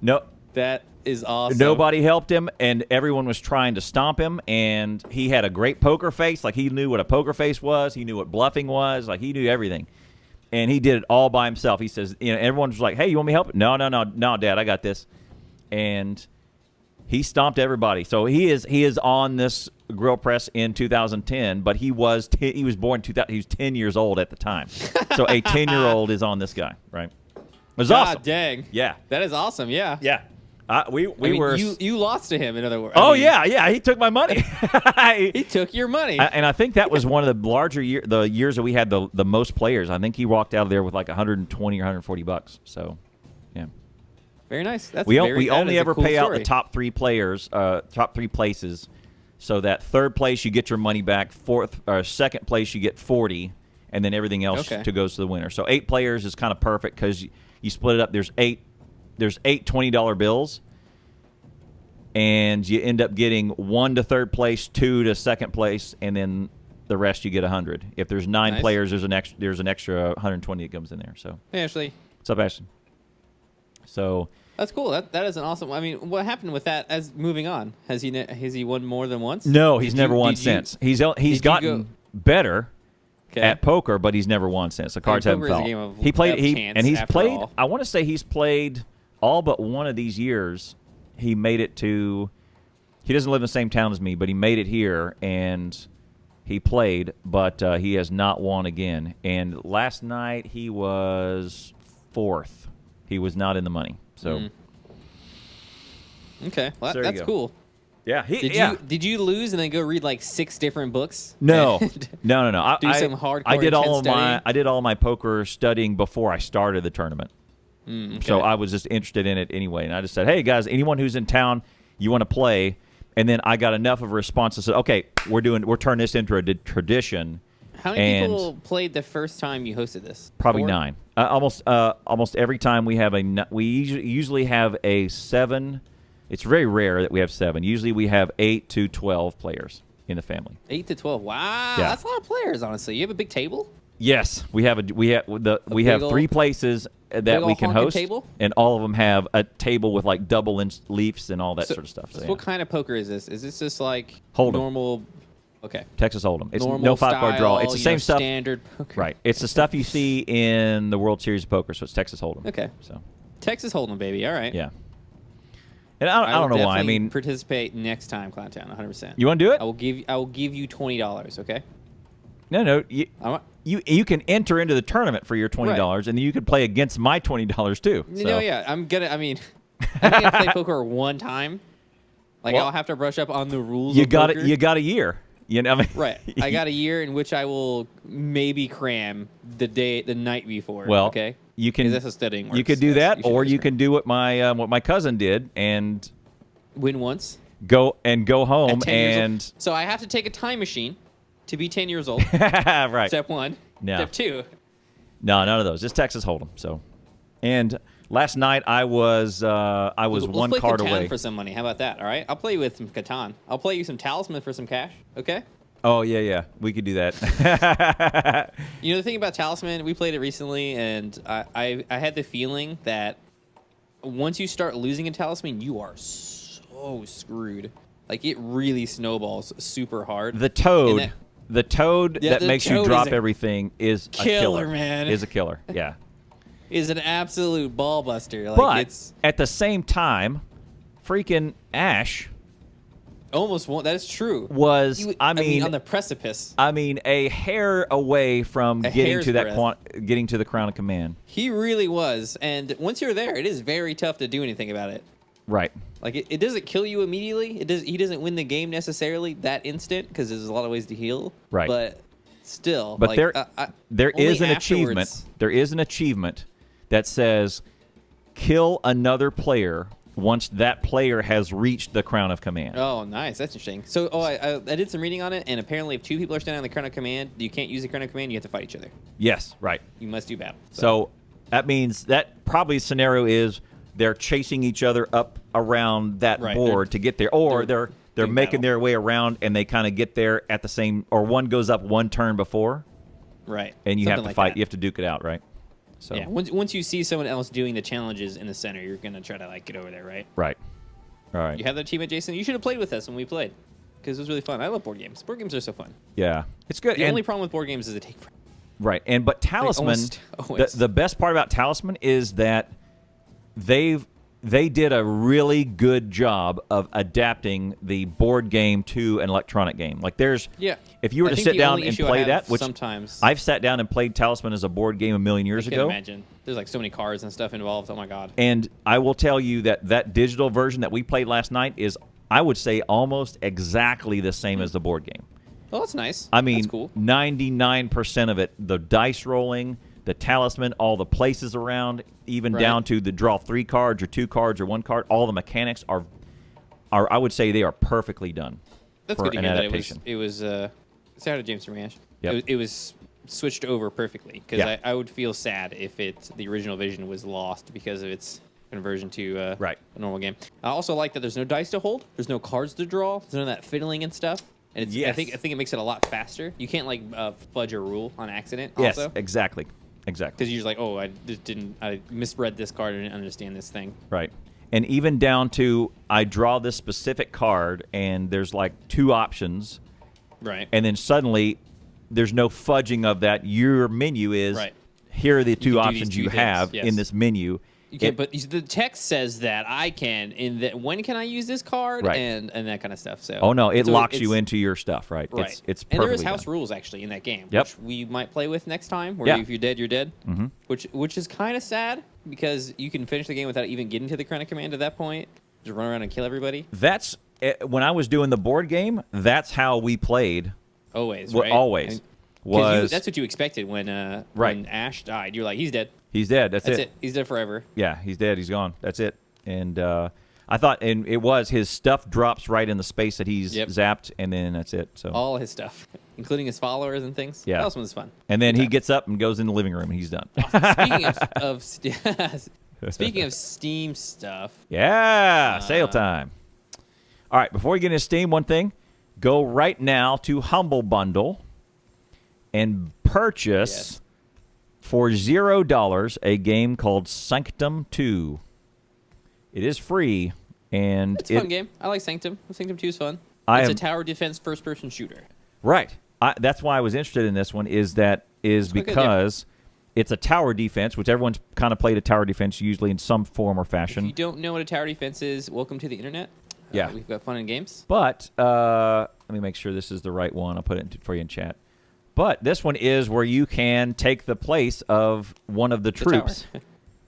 No. That is awesome. Nobody helped him, and everyone was trying to stomp him, and he had a great poker face. Like, he knew what a poker face was. He knew what bluffing was. Like, he knew everything. And he did it all by himself. He says, everyone was like, hey, you want me to help? No, Dad, I got this. And he stomped everybody. So he is on this grill press in 2010, but he was born 2000. He was 10 years old at the time. So a 10-year-old is on this guy, right? It was awesome. God dang. Yeah. That is awesome. Yeah. Yeah. We were. You lost to him, in other words. Yeah. He took my money. He took your money. And I think that was one of the larger years that we had the most players. I think he walked out of there with like 120 or 140 bucks. So, yeah. Very nice. We only ever pay out the top 3 players, top 3 places, so that 3rd place you get your money back, 2nd place you get 40, and then everything else goes to the winner. So 8 players is kind of perfect because you split it up. There's eight $20 bills, and you end up getting 1 to 3rd place, 2 to 2nd place, and then the rest you get 100. If there's 9 Nice. players, there's an extra 120 that comes in there. So Hey, Ashley. what's up, Ashton? So That's cool. That is an awesome. I mean, what happened with that? As moving on, has he won more than once? no, he's Did never you- won did you- since. He's you gotten go- better Okay. at poker, but he's never won since. The cards haven't poker is a fell. game of He played chance after played. all. I want to say he's played all but one of these years. He made it to. He doesn't live in the same town as me, but he made it here and he played, but he has not won again. And last night he was 4th. He was not in the money. So Okay, well, So there you that's go. cool. yeah, Did you lose and then go read like 6 different books? No, no. Do some hardcore I did all intense of my studying? I did all my poker studying before I started the tournament. So I was just interested in it anyway, and I just said, "Hey guys, anyone who's in town, you want to play?" And then I got enough of a response that said, "Okay, we're turning this into a tradition." How many and people played the first time you hosted this? Probably 4? 9. Almost every time we have we usually have a 7. It's very rare that we have 7. Usually we have 8 to 12 players in the family. 8 to 12. Wow, Yeah. that's a lot of players. Honestly, you have a big table. Yes, we have big 3 places that big we ol' can honking host, table? and all of them have a table with like double inch leafs and all that sort of stuff. So So, what yeah. kind of poker is this? Is this just like Hold'em. normal? Okay. Texas Hold'em. It's Normal no 5-card draw. style, It's the you same know, stuff. Standard poker. Right. It's the stuff you see in the World Series of Poker. So it's Texas Hold'em. Okay. So Texas Hold'em, baby. All right. yeah. And I don't will know why. I definitely mean, participate next time, Clowntown, 100%. you want to do it? I will give you $20. Okay. No. I want, You can enter into the tournament for your $20, and then you can play against my $20 too. So. No, yeah, I'm gonna. I mean, I think I play poker one time. Like Well, I'll have to brush up on the rules. You of got poker. it. You got a year. You know, I mean, Right. I got a year in which I will maybe cram the night before. Well, okay. you can. 'Cause that's how studying works. You could do Yes, that, you should or just you cram. can do what my cousin did and Win once. go home At 10 years old. and So I have to take a time machine to be 10 years old. right. Step 1. No. Step 2. No, none of those. Just Texas Hold'em. So, and last night I was Let's one play card Catan away. for some money. How about that? All right. I'll play you with some Catan. I'll play you some Talisman for some cash. Okay. Oh yeah, we could do that. You know the thing about Talisman, we played it recently, and I had the feeling that once you start losing in Talisman, you are so screwed. Like it really snowballs super hard. the toad, And the toad Yeah, that the makes you toad drop is a everything is a killer, killer, man. Is a killer. Yeah. is an absolute ball buster. Like But it's at the same time, freaking Ash almost one. That is true. was, He I mean, on the precipice. a hair away from A getting hair's to that breadth. getting to the crown of command. He really was. And once you're there, it is very tough to do anything about it. Right. Like it doesn't kill you immediately. He doesn't win the game necessarily that instant because there's a lot of ways to heal. Right. But still, But like, there only is an achievement. afterwards- There is an achievement that says kill another player once that player has reached the crown of command. Oh, nice. That's interesting. So, I did some reading on it, and apparently, if 2 people are standing on the crown of command, you can't use the crown of command. You have to fight each other. Yes, right. You must do battle. So that means that probably scenario is they're chasing each other up around that Right. board to get there, or they're they're doing making battle. their way around and they kind of get there at the same, or one goes up one turn before, right. and you have Something to like fight. that. You have to duke it out, right? So Yeah. Once you see someone else doing the challenges in the center, you're gonna try to like get over there, right? right. All right. You have that achievement, Jason. You should have played with us when we played, because it was really fun. I love board games. Board games are so fun. Yeah, it's good. The And- only problem with board games is they take forever. Right, but Talisman, almost. the best part about Talisman is that they did a really good job of adapting the board game to an electronic game. Like if you were I to think sit the down only and issue I play have that, which sometimes I've sat down and played Talisman as a board game a million years I can ago. imagine. There's like so many cards and stuff involved. Oh my god. And I will tell you that digital version that we played last night is, I would say, almost exactly the same as the board game. Oh, that's nice. I mean, that's cool. 99% of it, the dice rolling, the talisman, all the places around, even Right. down to the draw 3 cards or 2 cards or 1 card, all the mechanics are I would say they are perfectly done That's for good to an hear adaptation. that it was shout out to James from Ash. Yep. It was switched over perfectly because Yeah. I would feel sad if the original vision was lost because of its conversion to Right. a normal game. I also like that there's no dice to hold, there's no cards to draw, there's none of that fiddling and stuff. And it's, Yes. I think it makes it a lot faster. You can't like fudge a rule on accident. Yes, Also. exactly. Because you're just like, oh, I misread this card and didn't understand this thing. Right. And even down to I draw this specific card and there's like 2 options. Right. And then suddenly there's no fudging of that. Your menu is here are the 2 options you have in this menu. You can, but the text says that I can. In that, when can I use this card? Right. And that kind of stuff. So. Oh no, it locks you into your stuff, right? Right. It's and there is perfectly house done. rules actually in that game, Yep. which we might play with next time. Where if you're dead, you're dead. Mm-hmm. Which is kind of sad because you can finish the game without even getting to the Chrono Command at that point. Just run around and kill everybody. That's when I was doing the board game. That's how we played. Always, Well, right? always. That's what you expected when Ash died. You're like, he's dead. He's dead. That's it. He's dead forever. Yeah, he's dead. He's gone. That's it. And I thought, and it was his stuff drops right in the space that he's zapped, and then that's it. So all his stuff, including his followers and things. Yeah, that was fun. And then he gets up and goes in the living room, and he's done. Speaking of Steam stuff. Yeah, sale time. All right, before we get into Steam, one thing: go right now to Humble Bundle and purchase. For $0 a game called Sanctum 2. It is free, and it's a fun game. I like Sanctum. Sanctum 2 is fun. It's a tower defense first-person shooter. Right. That's why I was interested in this one. Is because it's a tower defense, which everyone's kind of played a tower defense usually in some form or fashion. If you don't know what a tower defense is, welcome to the internet. Yeah, we've got fun and games. But let me make sure this is the right one. I'll put it for you in chat. But this one is where you can take the place of one of the troops.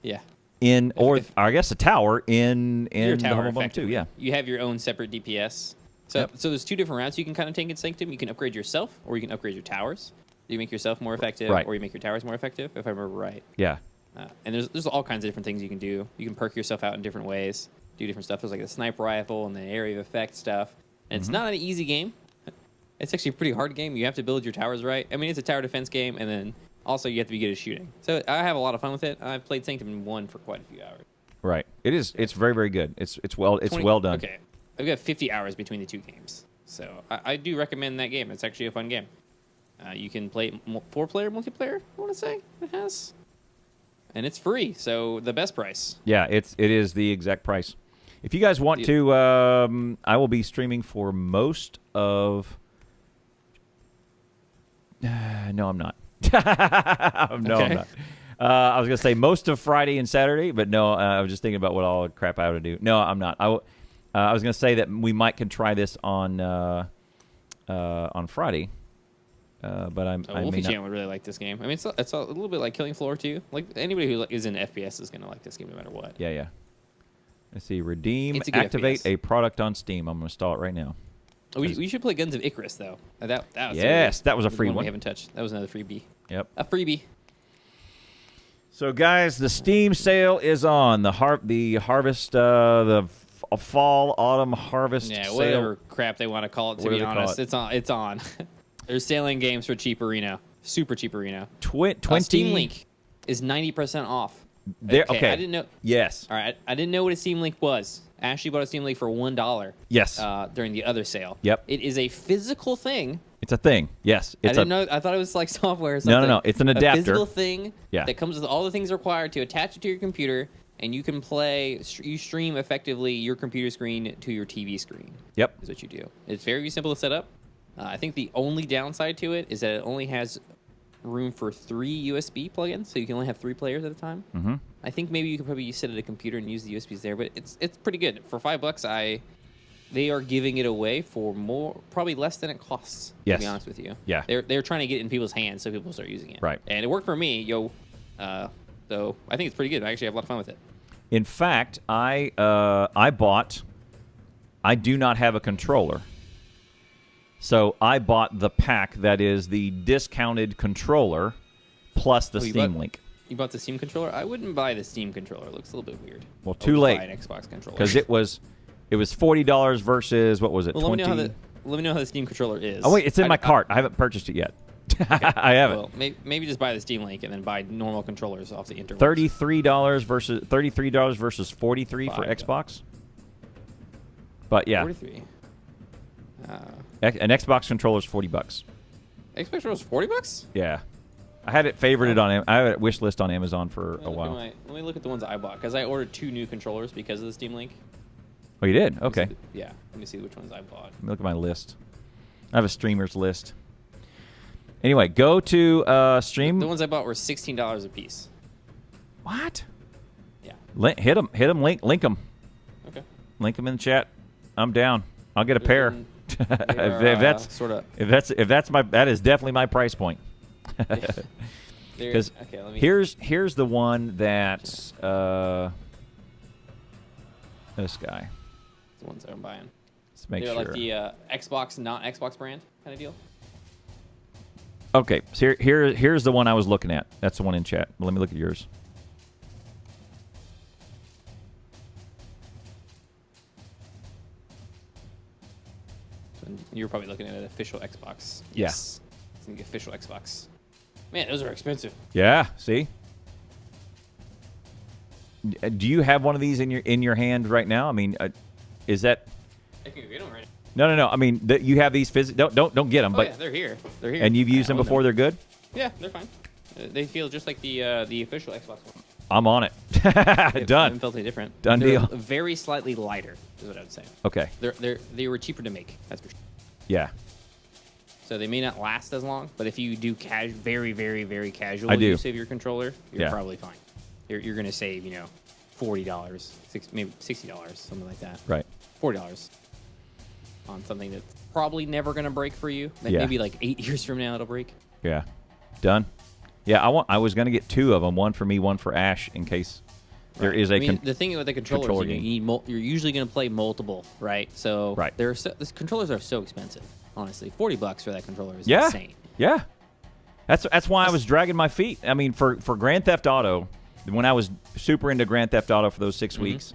Yeah. I guess a tower in the Humble Bundle 2. Yeah. You have your own separate DPS. So there's 2 different routes you can kind of take in Sanctum. You can upgrade yourself, or you can upgrade your towers. You make yourself more effective, or you make your towers more effective, if I remember right. Yeah. And there's all kinds of different things you can do. You can perk yourself out in different ways, do different stuff. There's like the sniper rifle and the area of effect stuff. And it's not an easy game. It's actually a pretty hard game. You have to build your towers right. I mean, it's a tower defense game, and then also you have to be good at shooting. So I have a lot of fun with it. I've played Sanctum 1 for quite a few hours. Right. It is. It's very, very good. It's well done. Okay. I've got 50 hours between the 2 games. So I do recommend that game. It's actually a fun game. You can play 4-player multiplayer, I want to say it has. And it's free, so the best price. Yeah, it is the exact price. If you guys want to, I will be streaming for most of... no, I'm not. I'm not. I was going to say most of Friday and Saturday, but no, I was just thinking about what all crap I would do. No, I'm not. I was going to say that we can try this on Friday, but I Wolfie may not. Chan would really like this game. I mean, it's a little bit like Killing Floor 2. Like anybody who is in FPS is going to like this game no matter what. Yeah. Let's see. Redeem, FPS. activate a product on Steam. I'm going to install it right now. We should play Guns of Icarus, though. That was that was a free one. We haven't touched. That was another freebie. Yep. A freebie. So, guys, the Steam sale is on. The harvest, the fall, autumn harvest Yeah, sale. whatever crap they want to call it, to What do be they call honest. it? It's on. They're selling games for cheaperino. Super cheaperino. 20 Steam Link is 90% off. Okay. I didn't know. Yes. All right. I didn't know what a Steam Link was. Ashley bought a Steam Link for $1. Yes. During the other sale. Yep. It is a physical thing. It's a thing. Yes. I didn't know. I thought it was like software or something. No. It's an adapter. A physical thing Yeah. that comes with all the things required to attach it to your computer, and you can play. You stream effectively your computer screen to your TV screen. Yep. Is what you do. It's very simple to set up. I think the only downside to it is that it only has room for 3 USB plugins, so you can only have 3 players at a time. Mm-hmm. I think maybe you could probably sit at a computer and use the USBs there, but it's pretty good for $5. They are giving it away for probably less than it costs. Yes. To be honest with you. Yeah. They're trying to get it in people's hands so people start using it. Right. And it worked for me, so I think it's pretty good. I actually have a lot of fun with it. In fact, I do not have a controller. So I bought the pack that is the discounted controller plus the Steam Link. You bought the Steam controller? I wouldn't buy the Steam controller. It looks a little bit weird. Well, too late. Buy an Xbox controller. Because it was $40 versus, what was it, 20? Let me know how the Steam controller is. Oh, wait, it's in my cart. I haven't purchased it yet. Okay. I haven't. Well, maybe just buy the Steam Link and then buy normal controllers off the internet. $33 versus $43 for Xbox. But yeah. 43. An Xbox controller is $40. Xbox was $40. Yeah, I had it favorited on. I had a wish list on Amazon for a while. Let me look at the ones I bought because I ordered 2 new controllers because of the Steam Link. Oh, you did? Okay. Yeah. Let me see which ones I bought. Let me look at my list. I have a streamers list. Anyway, go to stream. The ones I bought were $16 a piece. What? Yeah. Hit them. Link them. Okay. Link them in the chat. I'm down. I'll get a pair. If that is definitely my price point. Because here's the one that's this guy. The ones that I'm buying. Let's make They're sure. like the Xbox, not Xbox brand kind of deal. Okay, so here's the one I was looking at. That's the one in chat. Let me look at yours. So you're probably looking at an official Xbox. Yeah. Yes. It's the official Xbox. Man, those are expensive. Yeah. See. Do you have one of these in your hand right now? I mean, is that? I can go get them right No. I mean, you have these don't get them. now. But Yeah, they're here. They're here. And you've used them before. They're good. Yeah, they're fine. They feel just like the official Xbox one. I'm on it. They Done. haven't felt any different. Done They're deal. Very slightly lighter is what I would say. Okay. They were cheaper to make. That's for sure. Yeah. So they may not last as long, but if you do very, very, very casual I do. use of your controller, you're Yeah. probably fine. You're going to save, $40, maybe $60, something like that. Right. $40 on something that's probably never going to break for you. Yeah. Maybe like 8 years from now it'll break. Yeah. Done. Yeah. I was gonna get 2 of them. One for me, one for Ash, in case there is a. The thing with the controllers, controller you game. need you're usually going to play multiple, right? So Right. the controllers are so expensive. Honestly, $40 for that controller is Yeah. insane. Yeah. That's why I was dragging my feet. I mean, for Grand Theft Auto, when I was super into Grand Theft Auto for those 6 weeks.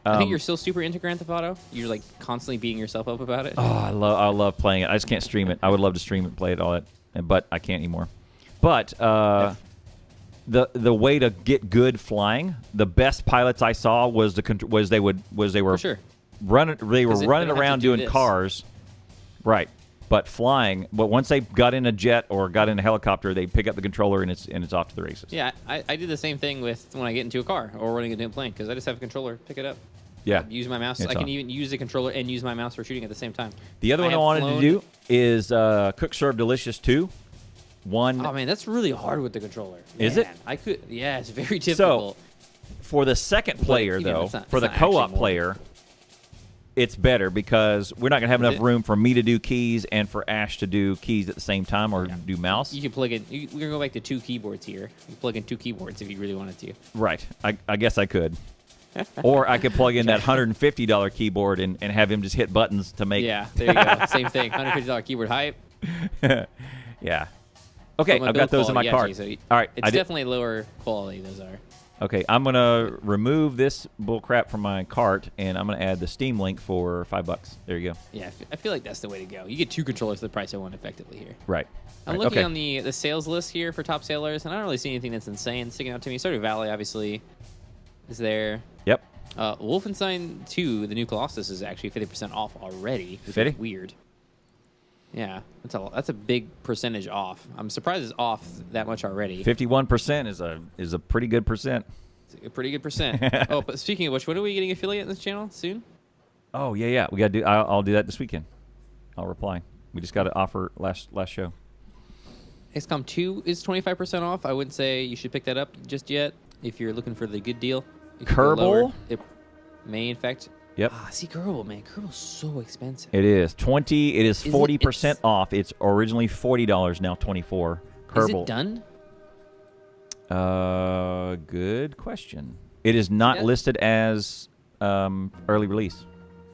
I think you're still super into Grand Theft Auto. You're like constantly beating yourself up about it. Oh, I love playing it. I just can't stream it. I would love to stream it and play it all that, but I can't anymore. But the way to get good flying, the best pilots I saw was they were For sure. running they don't have to around do doing this. cars, right? But flying. But once they got in a jet or got in a helicopter, they pick up the controller and it's off to the races. Yeah, I do the same thing with when I get into a car or when I get into a plane because I just have a controller, pick it up. Yeah. Use my mouse. It's I can on. even use the controller and use my mouse for shooting at the same time. The other one I wanted to do is Cook Serve Delicious 2. One. Oh man, that's really hard with the controller. Is it? I could. Yeah, it's very difficult. So, for the second player, you know, though, it's not- for the it's not co-op actually more. player, it's better because we're not going to have enough it? room for me to do keys and for Ash to do keys at the same time or do mouse. You can plug in. We're gonna go back to 2 keyboards here. You can plug in 2 keyboards if you really wanted to. Right. I guess I could. Or I could plug in that $150 keyboard and have him just hit buttons to make. Yeah, there you go. Same thing. $150 keyboard hype. Yeah. Okay, But my I've got build those in my quality, cart. actually, so All right. It's definitely lower quality. Those are. Okay, I'm going to remove this bull crap from my cart, and I'm going to add the Steam link for $5. There you go. Yeah, I feel like that's the way to go. You get 2 controllers for the price of one effectively here. Right. I'm Right, looking okay. on the sales list here for top sellers, and I don't really see anything that's insane sticking out to me. Stardew Valley, obviously, is there. Yep. Wolfenstein 2, the new Colossus, is actually 50% off already. Which 50? is weird. Yeah, that's a big percentage off. I'm surprised it's off that much already. 51% is a pretty good percent. It's a pretty good percent. Oh, but speaking of which, when are we getting affiliate in this channel? Soon? Oh yeah. We got to do. I'll do that this weekend. I'll reply. We just got to offer last show. XCOM 2 is 25% off. I wouldn't say you should pick that up just yet if you're looking for the good deal. It could go lower. Kerbal? It may, in fact. Yep. See, Kerbal, man. Kerbal's so expensive. It is 20. It is Is it- 40% it's- off. It's originally $40, now $24. Kerbal. Is it done? Good question. It is not Yeah. listed as early release.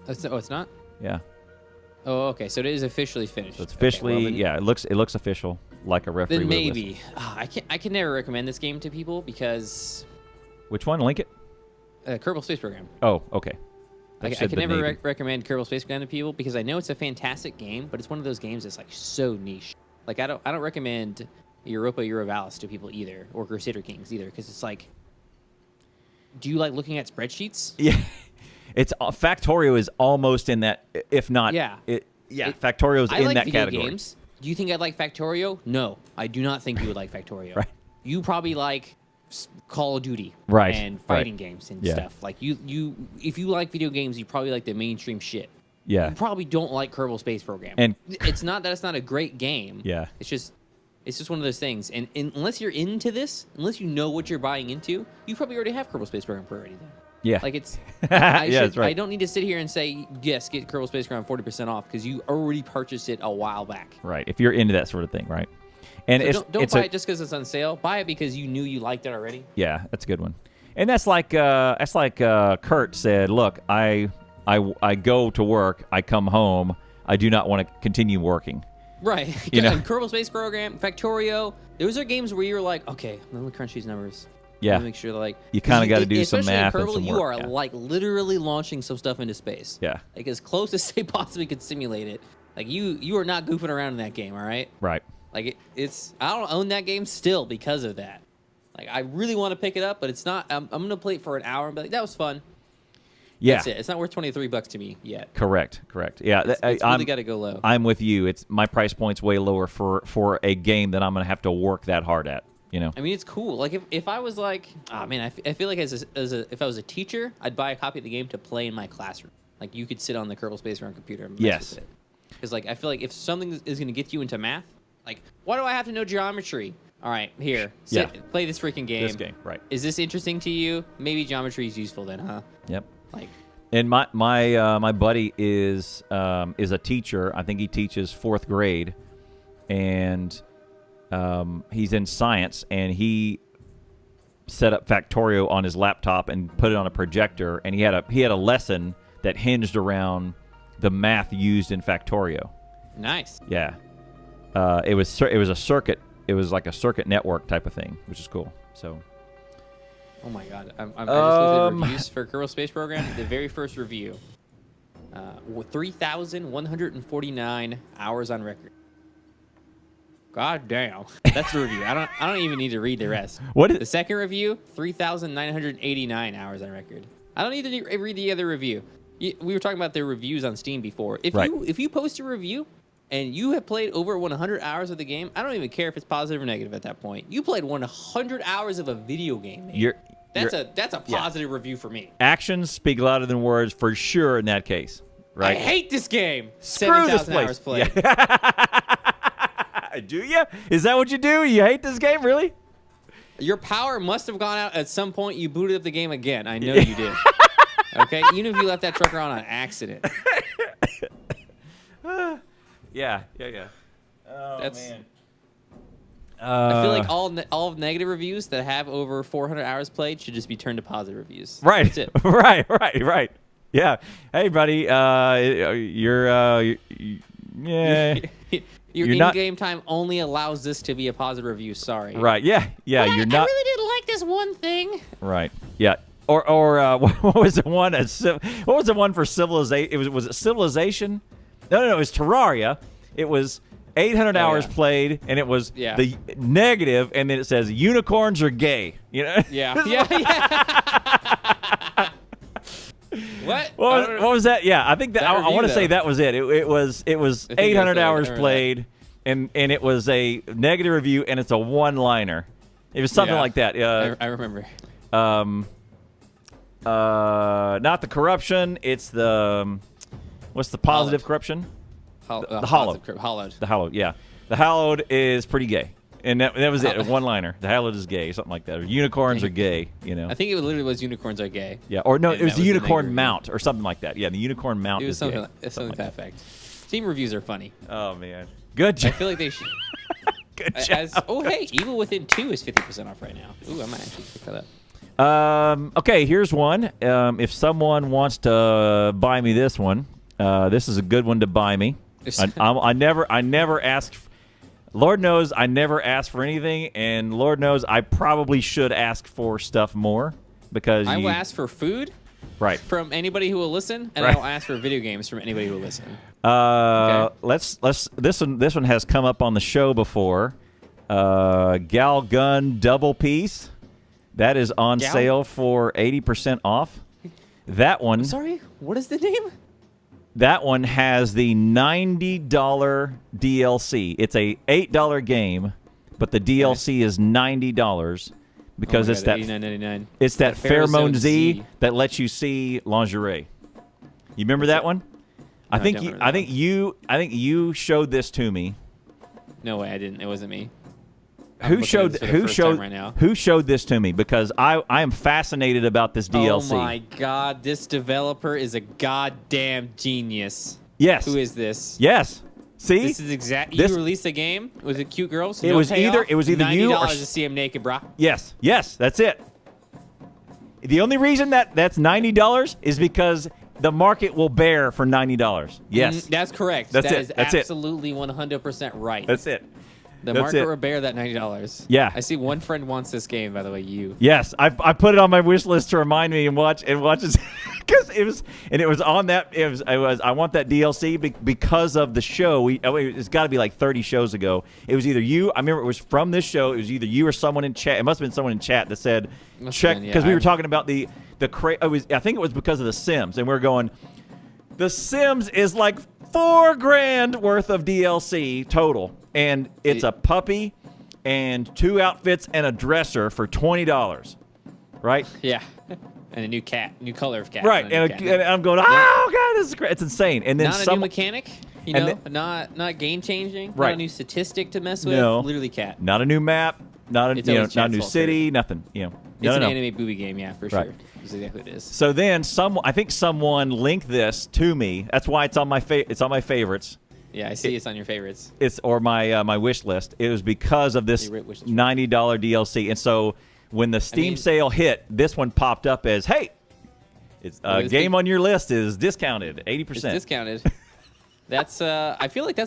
Oh, it's not? Yeah. Oh, okay. So it is officially finished. So it's Okay, officially. well, then- Yeah. It looks official, like a referee. Then would list. maybe. I can never recommend this game to people because Which one? Link it. Kerbal Space Program. Oh, okay. That I should can be never maybe. recommend Kerbal Space Program to people because I know it's a fantastic game, but it's one of those games that's like so niche. Like I don't recommend Europa Universalis to people either, or Crusader Kings either, because it's like, do you like looking at spreadsheets? Yeah. It's Factorio is almost in that, if not. Yeah. Yeah, Factorio's I in like that video category. games. Do you think I'd like Factorio? No, I do not think you would like Factorio. Right. You probably like Call of Duty, Right, and fighting right. games and Yeah. stuff. Like if you like video games, you probably like the mainstream shit. Yeah. You probably don't like Kerbal Space Program. And- it's not that it's not a great game. Yeah. It's just one of those things. And unless you're into this, unless you know what you're buying into, you probably already have Kerbal Space Program already. Then. Yeah. Like it's. Yeah, that's right. I don't need to sit here and say yes, get Kerbal Space Program 40% off because you already purchased it a while back. Right. If you're into that sort of thing, right? And So don't buy it just because it's on sale. Buy it because you knew you liked it already. Yeah, that's a good one. And that's like Kurt said. Look, I go to work. I come home. I do not want to continue working. Right. You know? And Kerbal Space Program, Factorio. Those are games where you're like, okay, let me crunch these numbers. Yeah. Let me make sure that, like, You kinda 'cause gotta do some especially in math and Kerbal, some you work, are yeah. like literally launching some stuff into space. Yeah. Like as close as they possibly could simulate it. Like you are not goofing around in that game, all right? Right. Like it's I don't own that game still because of that. Like I really want to pick it up, but it's not. I'm gonna play it for an hour and be like, that was fun. Yeah. That's it. It's not worth $23 to me yet. Correct. Yeah. It's really got to go low. I'm with you. It's my price point's way lower for a game that I'm gonna have to work that hard at. You know. I mean, it's cool. Like if I was like, oh man, I feel like if I was a teacher, I'd buy a copy of the game to play in my classroom. Like you could sit on the Kerbal Space Program computer and mess Yes. with it. Because like I feel like if something is gonna get you into math, like why do I have to know geometry? All right, here, sit, play this freaking game. This game, right? Is this interesting to you? Maybe geometry is useful then, huh? Yep. Like. And my buddy is a teacher. I think he teaches 4th grade, and he's in science. And he set up Factorio on his laptop and put it on a projector. And he had a lesson that hinged around the math used in Factorio. Nice. Yeah, it was a circuit. It was like a circuit network type of thing, which is cool. So. Oh my god! I just looked at reviews for Kerbal Space Program. The very first review, 3,149 hours on record. God damn, that's the review. I don't even need to read the rest. What is the second review? 3,989 hours on record. I don't need to read the other review. We were talking about the reviews on Steam before. If you post a review and you have played over 100 hours of the game, I don't even care if it's positive or negative at that point. You played 100 hours of a video game. Mate. That's a positive review for me. Actions speak louder than words for sure in that case, right? I hate this game. Screw this 7,000 place. hours played. Yeah. Do you? Is that what you do? You hate this game, really? Your power must have gone out at some point. You booted up the game again. I know you did. Okay? Even if you left that trucker on accident. Yeah. Oh, man. I feel like all negative reviews that have over 400 hours played should just be turned to positive reviews. Right. That's it. Right. Yeah. Hey, buddy. You're Your You're not- in-game time only allows this to be a positive review. Sorry. right. Yeah. You're not. I really didn't like this one thing. Right. Yeah. Or what was the one? What was the one for Civilization? Was it Civilization? No. It was Terraria. It was 800 hours played, and it was the negative, and then it says unicorns are gay. You know? Yeah. What? What was that? Yeah, I think that I want to say that was it. It was 800 hours played, and it was a negative review, and it's a one-liner. It was something like that. I remember. Not the corruption. It's the what's the positive corruption? The Hallowed. The Hallowed. Yeah, the Hallowed is pretty gay. And that was it, a one-liner. The Hallowed is gay, something like that. Or unicorns are gay, you know. I think it literally was unicorns are gay. Yeah, or no, And it was that the was the unicorn negative mount or something like that. Yeah, the unicorn mount It was is something, gay. something to that effect. Steam reviews are funny. Oh, man. Good job. I feel like they should. Good job. Hey, Evil Within 2 is 50% off right now. Ooh, I might actually pick that up. Okay, here's one. If someone wants to buy me this one, this is a good one to buy me. I never ask. Lord knows I never ask for anything, and Lord knows I probably should ask for stuff more because I will ask for food, right, from anybody who will listen, and Right. I will ask for video games from anybody who will listen. Okay. Let's this one has come up on the show before. Gal Gun double piece that is on sale for 80% off. That one. I'm sorry, what is the name? That one has the $90 DLC. It's a $8 game, but the DLC is $90 because it's that $89.99. It's that Pheromone Z Z that lets you see lingerie. You remember that one? I think you showed this to me. No way, I didn't. It wasn't me. Who showed right now. who showed this to me? Because I am fascinated about this DLC. Oh my god, this developer is a goddamn genius. Yes. Who is this? Yes. See? This is You released a game? Was it cute girls? It was either you or $90 to see him naked, brah. Yes. Yes, that's it. The only reason that's $90 is because the market will bear for $90. Yes. That's correct. That's that it. is That's absolutely 100% right. That's it. The That's market it. will bear that $90. Yeah. I see one friend wants this game, by the way, you. Yes, I put it on my wish list to remind me and watch because it was on that I want that DLC because of the show. It's got to be like 30 shows ago. It was either you. I remember it was from this show. It was either you or someone in chat. It must have been someone in chat that said check because we were talking about I think it was because of the Sims and we were going. The Sims is like $4,000 worth of DLC total. And it's a puppy and 2 outfits and a dresser for $20, right? Yeah. And a new color of cat. Right. And I'm going, oh, God, this is great. It's insane. And then not a new mechanic, not game changing, right. Not a new statistic to mess with. No. Literally cat. Not a new map, not a new city, nothing. It's an anime booby game, yeah, for sure. That's exactly what it is. So then I think someone linked this to me. That's why it's on my favorites. Yeah, I see it's on your favorites. It's or my wish list. It was because of this $90 DLC. And so when the Steam sale hit, this one popped up as, hey, it's a game on your list is discounted 80%. It's discounted. That's I feel like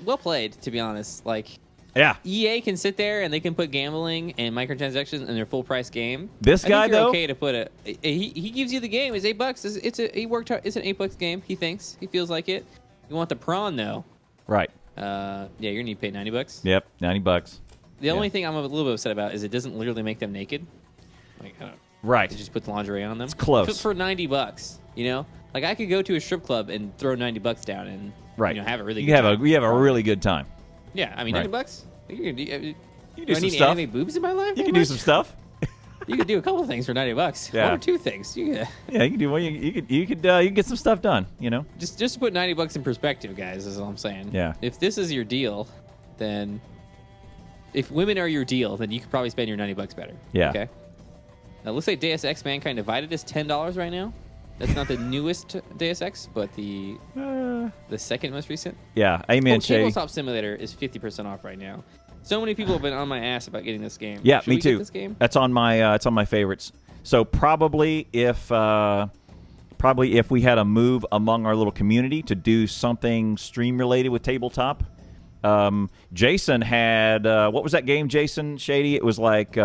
well played, to be honest. Like yeah. EA can sit there and they can put gambling and microtransactions in their full price game. This guy though, okay to put he gives you the game. It's $8. It's an $8 game. He thinks he feels like it. You want the prawn though, right? Yeah, you're gonna need to pay $90. Yep, $90. The only thing I'm a little bit upset about is it doesn't literally make them naked. Like, right? It just puts lingerie on them. It's close for $90. You know, like I could go to a strip club and throw $90 down and have a really good time. You have a really good time. Yeah, I mean $90. You do some need stuff. anime boobs in my life. You can do some stuff. You could do a couple of things for $90. Yeah. One or two things. Yeah, you can do one. You could get some stuff done. You know. Just to put $90 in perspective, guys, is all I'm saying. Yeah. If this is your deal, then if women are your deal, then you could probably spend your $90 better. Yeah. Okay. Now it looks like Deus Ex Mankind Divided is $10 right now. That's not the newest Deus Ex, but the second most recent. Yeah, amen. Tabletop Simulator is 50% off right now. So many people have been on my ass about getting this game. Yeah, Should me we too. Get this game? That's on my it's on my favorites. So probably if we had a move among our little community to do something stream related with tabletop. Jason had what was that game, Jason Shady? It was like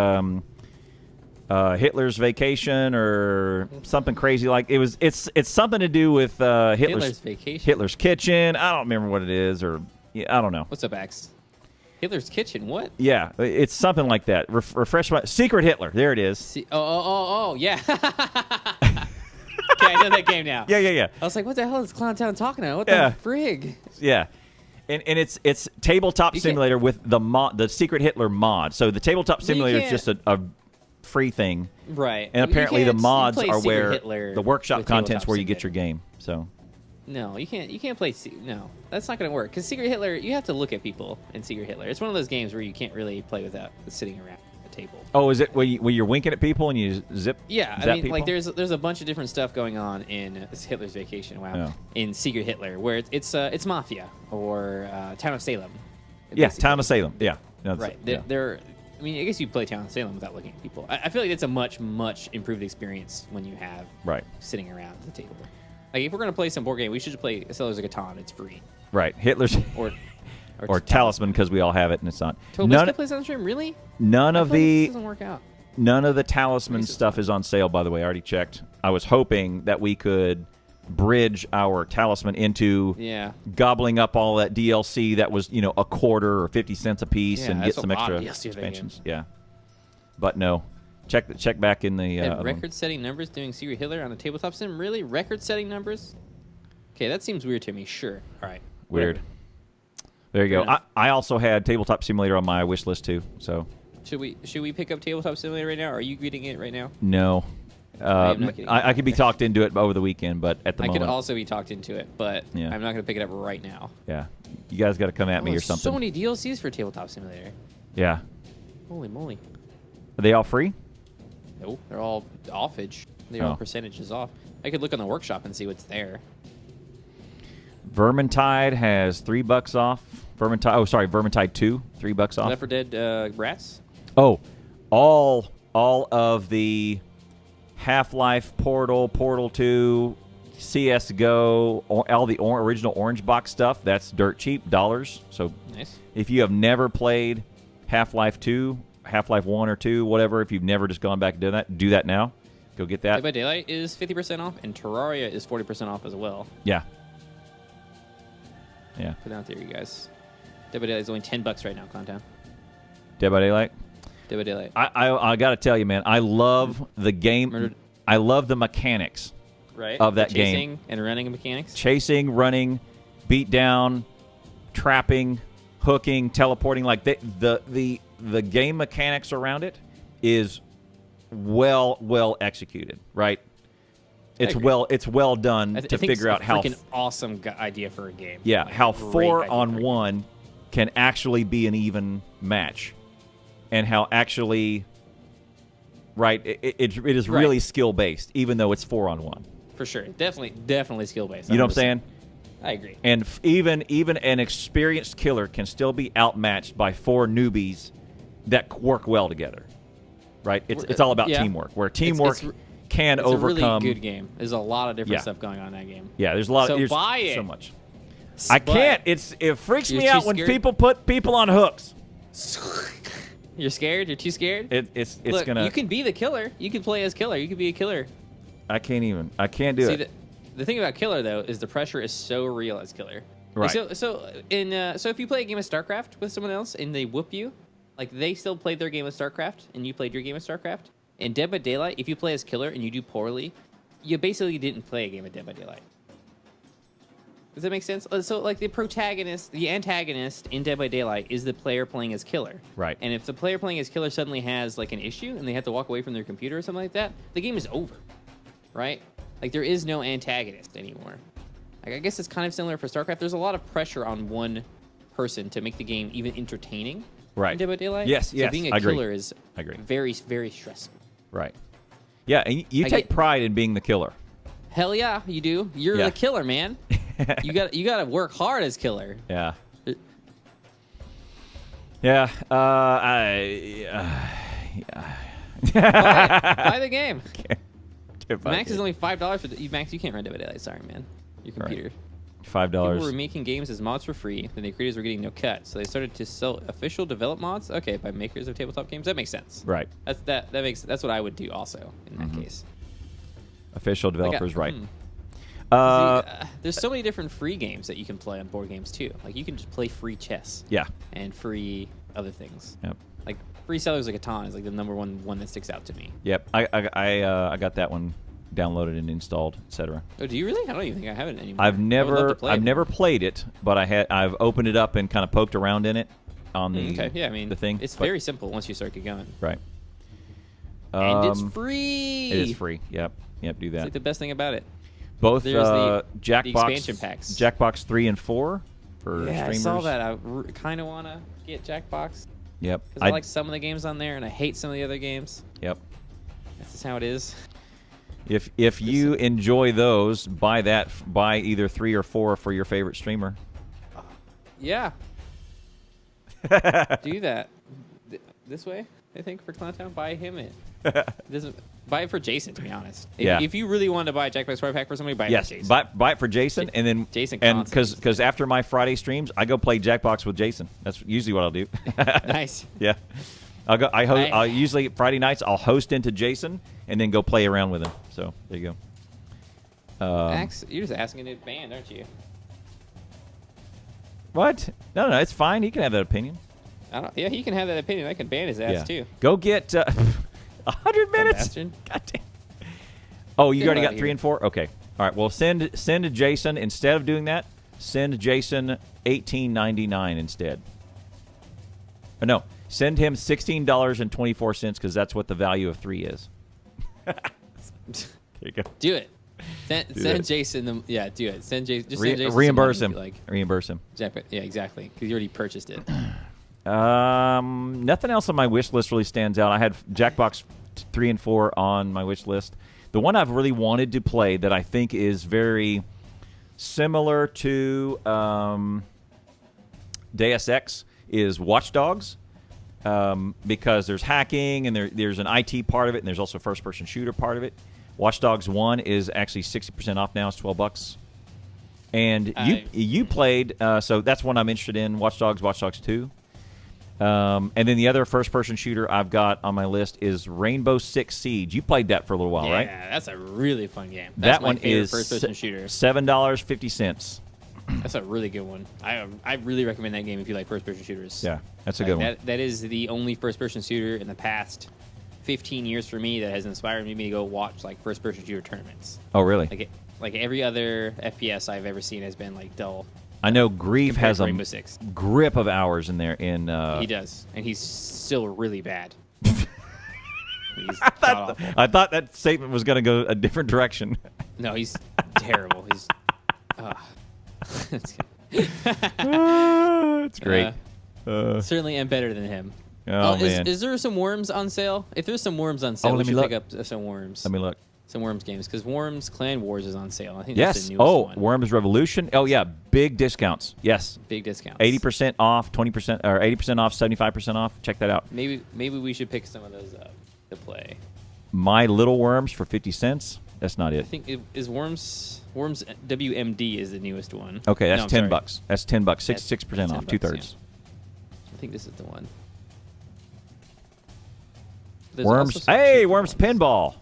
Hitler's Vacation or something crazy like it was. It's something to do with Hitler's Vacation, Hitler's Kitchen. I don't remember what it is, or I don't know. What's up, Axe? Hitler's Kitchen, what? Yeah, it's something like that. Refresh my Secret Hitler. There it is. Yeah. Okay, I know that game now. Yeah. I was like, what the hell is Clown Town talking about? What the frig? Yeah. And it's Tabletop Simulator with the Secret Hitler mod. So the Tabletop Simulator is just a free thing. Right. And apparently the mods are where Hitler the workshop content's where you get your game. So no, you can't play. No, that's not going to work. Because Secret Hitler, you have to look at people in Secret Hitler. It's one of those games where you can't really play without sitting around the table. Oh, is it where you're winking at people and you zip? Yeah, I mean, people? Like there's a bunch of different stuff going on in Hitler's Vacation. Wow, yeah. In Secret Hitler, where it's Mafia or Town of Salem. Yeah, Town of Salem. Yeah, no, right. Yeah. I mean, I guess you play Town of Salem without looking at people. I feel like it's a much improved experience when you have sitting around the table. Like, if we're going to play some board game, we should just play Settlers of Catan. It's free. Right. Hitler's... or Talisman, because we all have it, and it's not. Tobisca plays on the stream? Really? None of the... This doesn't work out. None of the Talisman stuff is on sale, by the way. I already checked. I was hoping that we could bridge our Talisman into gobbling up all that DLC that was, a quarter or 50 cents a piece and get some extra expansions. Yeah. But no. Check back in the record-setting numbers doing Secret Hitler on a tabletop sim? Really? Record-setting numbers? Okay, that seems weird to me. Sure. All right. Weird. Whatever. There you Fair go. enough. I also had Tabletop Simulator on my wish list too. So Should we pick up Tabletop Simulator right now? Or are you getting it right now? no, I am not getting it. I could be talked into it over the weekend, but at the I moment, could also be talked into it, but Yeah. I'm not going to pick it up right now. yeah, you guys got to come at me or there's something. So many DLCs for Tabletop Simulator. Yeah, Holy moly. are they all free? No, they're all offage. They're Oh. all percentages off. I could look on the workshop and see what's there. Vermintide has $3 off. Vermintide 2, $3 off. Left 4 Dead Rats. Oh, all of the Half-Life, Portal 2, CS:GO, all the original Orange Box stuff. That's dirt cheap, dollars. So Nice. if you have never played Half-Life 2, Half-Life 1 or 2, whatever, if you've never just gone back and done that, do that now. Go get that. Dead by Daylight is 50% off, and Terraria is 40% off as well. Yeah. Yeah. Put it out there, you guys. Dead by Daylight is only $10 right now, Clowntown. Dead by Daylight. Dead by Daylight. I got to tell you, man, I love the game. Murdered. I love the mechanics Right? of that The game. chasing and running mechanics. Chasing, running, beat down, trapping, hooking, teleporting. Like the game mechanics around it is well executed. Right? It's agree. well done I to think figure it's out a how freaking awesome idea for a game. yeah Like, how great 4 idea for a on game. 1 can actually be an even match, and how actually right it is Right. really skill based, even though it's 4 on 1. For sure. Definitely skill based. You know what I'm saying? I agree. And even an experienced killer can still be outmatched by 4 newbies that work well together. Right? It's all about Yeah. teamwork. Where teamwork it's can It's overcome. a really good game. There's a lot of different Yeah. stuff going on in that game. Yeah, there's a lot. So there's buy it. so much. I But can't. It freaks You're me too out when scared? people put people on hooks. You're scared? You're too scared? It's Look, gonna. you can be the killer. You can play as killer. You can be a killer. I can't even. I can't do See, it. the thing about killer though is the pressure is so real as killer. Like, Right. so if you play a game of StarCraft with someone else and they whoop you, like they still played their game of StarCraft and you played your game of StarCraft. In Dead by Daylight, if you play as killer and you do poorly, you basically didn't play a game of Dead by Daylight. Does that make sense? So, like, the antagonist in Dead by Daylight is the player playing as killer. Right. And if the player playing as killer suddenly has, like, an issue and they have to walk away from their computer or something like that, the game is over. Right? Like, there is no antagonist anymore. Like, I guess it's kind of similar for StarCraft. There's a lot of pressure on one person to make the game even entertaining. Right. In Dead by Daylight. Yes, So yes, being I a agree. killer is I agree. very, very stressful. Right. Yeah, and you I take get- pride in being the killer. Hell yeah, you do. You're Yeah. the killer, man. you got to work hard as killer. Yeah. It- Yeah. Buy the game. If I Max is did. only $5 for Max. You can't run Dead by Daylight. Sorry, man. Your computer. People were $5. making games as mods for free, then the creators were getting no cut, so they started to sell official developed mods. Okay, by makers of tabletop games. That makes sense. Right. That's what I would do also in that case. Official developers, right. See, Uh, there's so many different free games that you can play on board games too. Like you can just play free chess yeah. and free other things. Yep. Like free Settlers of Catan is like the number one that sticks out to me. Yep. I got that one downloaded and installed, etc. Oh, do you really? I don't even think I have it anymore. I've I would love to play it more. never played it, but I've opened it up and kind of poked around in it on the Okay, yeah, I mean, the thing. it's but- very simple once you start getting going. right. And it's Um, free. It is free. Yep. Yep. Do It's that. like the best thing about it. Both There's the Jackbox expansion packs. Jackbox 3 and 4 for Yeah, streamers. I saw that. I kind of want to get Jackbox Yep. because I like some of the games on there, and I hate some of the other games. Yep. That's just how it is. If you enjoy those, buy either 3 or 4 for your favorite streamer. Yeah. Do that. This way, I think, for Clowntown, buy him it. Buy it for Jason, to be honest. Yeah. If you really wanted to buy a Jackbox Sword Pack for somebody, buy it Yes, for Jason. buy it for Jason, and then Jason and constantly because after my Friday streams, I go play Jackbox with Jason. That's usually what I'll do. Nice. Yeah, I'll usually Friday nights I'll host into Jason and then go play around with him. So there you go. Max, you're just asking it banned, aren't you? What? No, it's fine. He can have that opinion. Yeah, he can have that opinion. I can ban his ass, Yeah. too. Go get 100 minutes. bastard. God damn. Oh, you Get already him got outta 3 here. and 4. Okay. All right. Well, send Jason instead of doing that. Send Jason $18.99 instead. Or no, send him $16.24 because that's what the value of 3 is. There you go. Do it. Send Jason the do it. Send Jason. Just send Jason reimburse some him. money, Reimburse him. Exactly. Yeah, exactly. Because you already purchased it. Nothing else on my wish list really stands out. I had Jackbox 3 and 4 on my wish list. The one I've really wanted to play that I think is very similar to Deus Ex is Watch Dogs, because there's hacking and there's an IT part of it, and there's also a first-person shooter part of it. Watch Dogs 1 is actually 60% off now. It's $12. And you played, so that's one I'm interested in, Watch Dogs 2. And then the other first-person shooter I've got on my list is Rainbow Six Siege. You played that for a little while, right? Yeah, that's a really fun game. That's that one is first-person shooter. $7.50. That's a really good one. I really recommend that game if you like first-person shooters. Yeah, that's a good one. That is the only first-person shooter in the past 15 years for me that has inspired me to go watch like first-person shooter tournaments. Oh, really? Like every other FPS I've ever seen has been like dull. I know Grief has a Rainbow Six. grip of hours in there. He does, and he's still really bad. He's I thought that statement was going to go a different direction. No, he's terrible. He's. It's great. Certainly am better than him. Oh, man. Is there some Worms on sale? If there's some Worms on sale, we should pick up some Worms. Let me look. Some Worms games, because Worms Clan Wars is on sale. I think that's Yes. the newest one. Worms Revolution. Oh, yeah. Big discounts. Yes. Big discounts. 80% off, 20%, or 80% off, 75% off. Check that out. Maybe we should pick some of those up to play. My Little Worms for 50 cents. That's not I it. think is Worms WMD is the newest one. Okay, that's No, I'm $10. sorry. That's $10. That's 66% off, $10, 2/3. yeah. I think this is the one. There's Worms. also some Hey, cheap Worms ones. Pinball.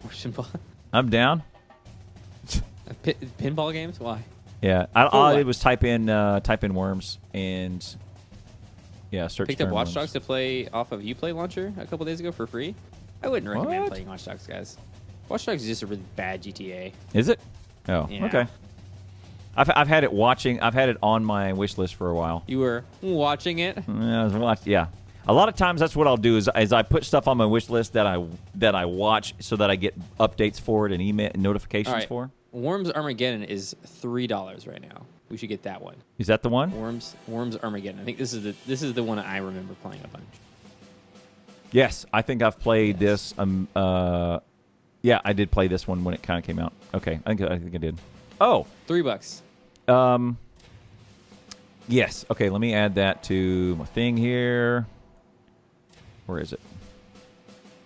Pinball. I'm down. Pinball games? Why? Yeah, all I did was type in Worms and search. Picked up term Watch Worms. Dogs to play off of Uplay Launcher a couple days ago for free. I wouldn't recommend What? playing Watch Dogs, guys. Watch Dogs is just a really bad GTA. Is it? Oh, Yeah. okay. I've had it watching. I've had it on my wish list for a while. You were watching it? Yeah. A lot of times that's what I'll do is I put stuff on my wish list that I watch so that I get updates for it and email notifications All right. for. Worms Armageddon is $3 right now. We should get that one. Is that the one? Worms Armageddon. I think this is the one I remember playing a bunch. Yes, I think I've played this. Yeah, I did play this one when it kind of came out. Okay, I think I did. Oh, $3. yes. Okay, let me add that to my thing here. Where is it?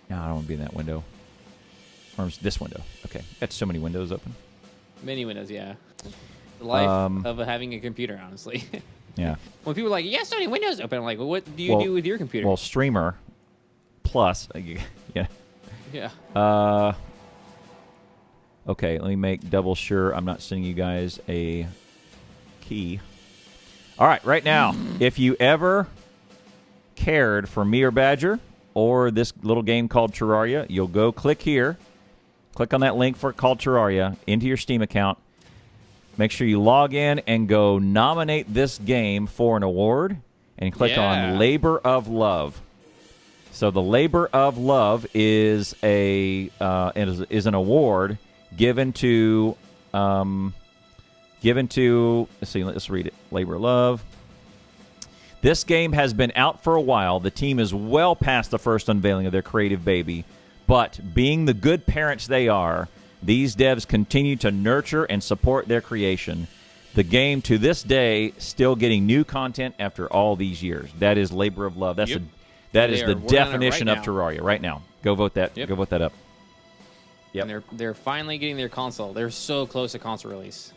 No, I don't want to be in that window. Or this window. Okay, that's so many windows open. Many windows, yeah. The life of having a computer, honestly. Yeah. When people are like, "Yeah, so many windows open," I'm like, "Well, what do you do with your computer?" Well, Streamer Plus. Yeah. Yeah. Okay, let me make double sure I'm not sending you guys a key. All right, right now, if you ever cared for me or Badger or this little game called Terraria, you'll go click here. Click on that link for called Terraria into your Steam account. Make sure you log in and go nominate this game for an award and click on Labor of Love. So the Labor of Love is an award given to let's see, let's read it. Labor of Love. This game has been out for a while. The team is well past the first unveiling of their creative baby, but being the good parents they are, these devs continue to nurture and support their creation. The game to this day still getting new content after all these years. That is Labor of Love. That is the definition of Terraria right now. Go vote that. Yep. Go vote that up. Yep. And they're finally getting their console. They're so close to console release.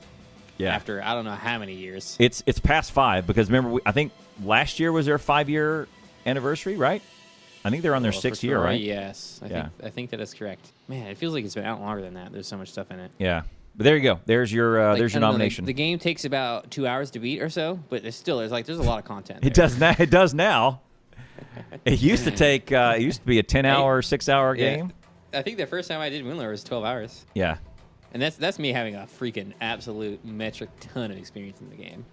Yeah. After I don't know how many years. It's past 5 because remember I think last year was their 5-year anniversary, right? I think they're on their 6th year, right? Yes. I think that is correct. Man, it feels like it's been out longer than that. There's so much stuff in it. Yeah. But there you go. There's your I don't know, nomination. the game takes about 2 hours to beat or so, but there's a lot of content. It does now. It does now. It used to take. It used to be a 10-hour, 6-hour game. I think the first time I did Moonlure was 12 hours. Yeah. And that's me having a freaking absolute metric ton of experience in the game.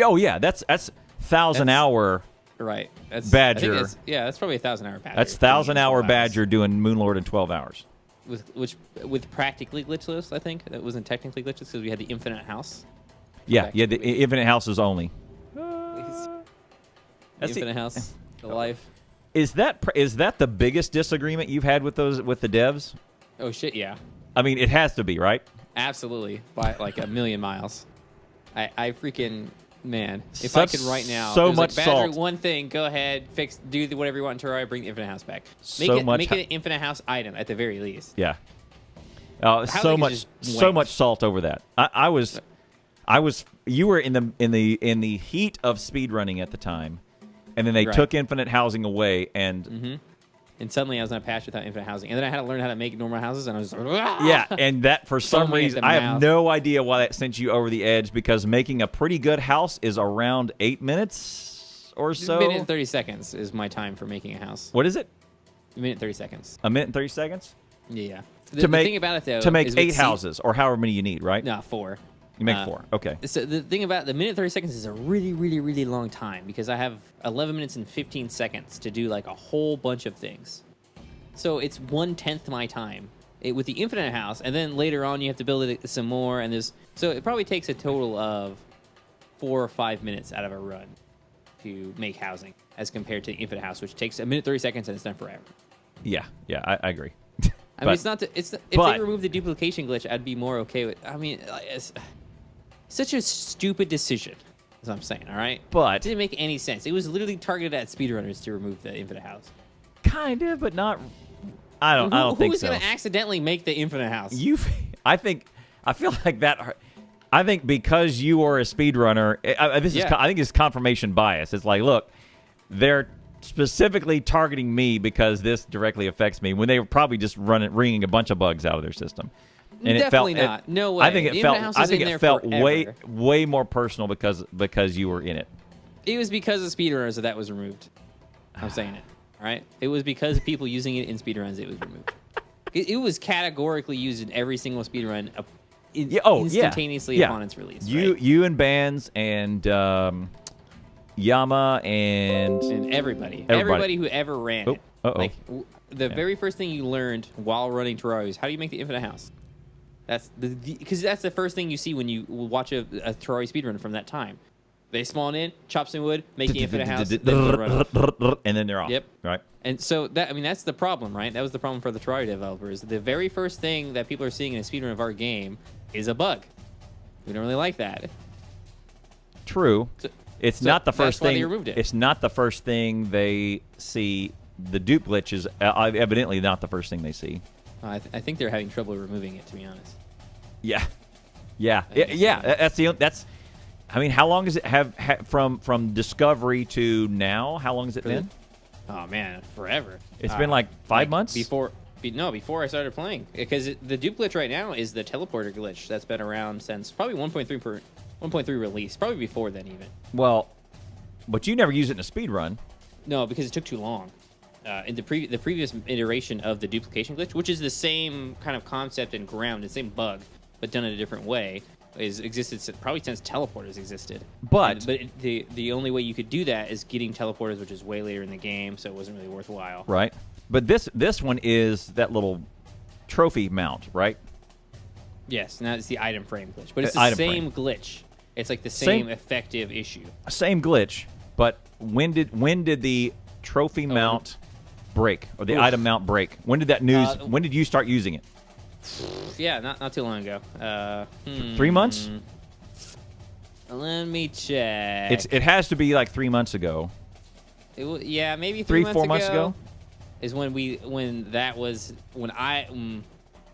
Oh yeah, that's 1,000-hour Right. That's Badger. I think that's probably 1,000-hour Badger. That's 1,000-hour Badger doing Moonlord in 12 hours. With practically glitchless, I think. That wasn't technically glitchless because we had the infinite house. Yeah, the infinite houses only. The That's infinite house, the life. Is that the biggest disagreement you've had with the devs? Oh shit, yeah. I mean, it has to be, right? Absolutely, by like a million miles. I freaking man. If I could right now, so there's much like, Badger, salt. one thing, go ahead, do whatever you want in Terraria, bring the infinite house back. Make it an infinite house item at the very least. Yeah. Housing So much salt over that. I was. You were in the heat of speedrunning at the time, and then they took infinite housing away, and and suddenly I was on a patch without infinite housing, and then I had to learn how to make normal houses, and I was like, yeah, and that for some reason I have no idea why that sent you over the edge, because making a pretty good house is around 8 minutes or so. A minute and 30 seconds is my time for making a house. What is it? A minute and 30 seconds. A minute and 30 seconds? Yeah. The thing about it, though, to make is 8 houses, or however many you need, right? No, 4. You make 4. Okay. So the thing about the minute and 30 seconds is a really, really, really long time, because I have 11 minutes and 15 seconds to do like a whole bunch of things. So it's 1/10 my time with the infinite house, and then later on you have to build it some more, and so it probably takes a total of 4 or 5 minutes out of a run to make housing, as compared to the infinite house, which takes a minute 30 seconds and it's done forever. Yeah, I agree. I mean, if they remove the duplication glitch, I'd be more okay with. I mean, it's such a stupid decision. That's what I'm saying. All right, but it didn't make any sense. It was literally targeted at speedrunners to remove the infinite house. Kind of, but not. I don't think so. Who's going to accidentally make the infinite house? I feel like that. I think because you are a speedrunner, I think it's confirmation bias. It's like, look, they're specifically targeting me because this directly affects me, when they were probably just wringing a bunch of bugs out of their system. And definitely not. No way. I think it felt way more personal because you were in it. It was because of speedrunners that was removed. I'm saying it. All right. It was because of people using it in speedruns it was removed. It was categorically used in every single speedrun instantaneously upon its release. You and Bands and Yama and everybody who ever ran it. Like the very first thing you learned while running Terraria is how do you make the infinite house. That's because that's the first thing you see when you watch a Terraria speedrun from that time. They spawn in, chop some wood, make the infinite house, and then they're off. Yep. Right. And so that's the problem, right? That was the problem for the Terraria developers. The very first thing that people are seeing in a speedrun of our game is a bug. We don't really like that. True. It's not the first thing. That's why they removed it. It's not the first thing they see. The dupe glitch is evidently not the first thing they see. I think they're having trouble removing it, to be honest. Yeah. That's. I mean, how long does it have from discovery to now? How long has it been? Oh man, forever. It's been like 5 months before I started playing, because the dupe glitch right now is the teleporter glitch that's been around since probably 1.3 release, probably before then even. Well, but you never use it in a speed run. No, because it took too long. In the previous iteration of the duplication glitch, which is the same kind of concept and ground, the same bug, but done in a different way, existed probably since teleporters existed. But the only way you could do that is getting teleporters, which is way later in the game, so it wasn't really worthwhile. Right. But this one is that little trophy mount, right? Yes. Now it's the item frame glitch, but it's the same glitch. It's like the same effective issue. Same glitch, but when did the trophy mount break, or the item mount break? When did that news? When did you start using it? Yeah, not too long ago. 3 months? Let me check. It has to be like 3 months ago. Maybe 4 months ago is when that was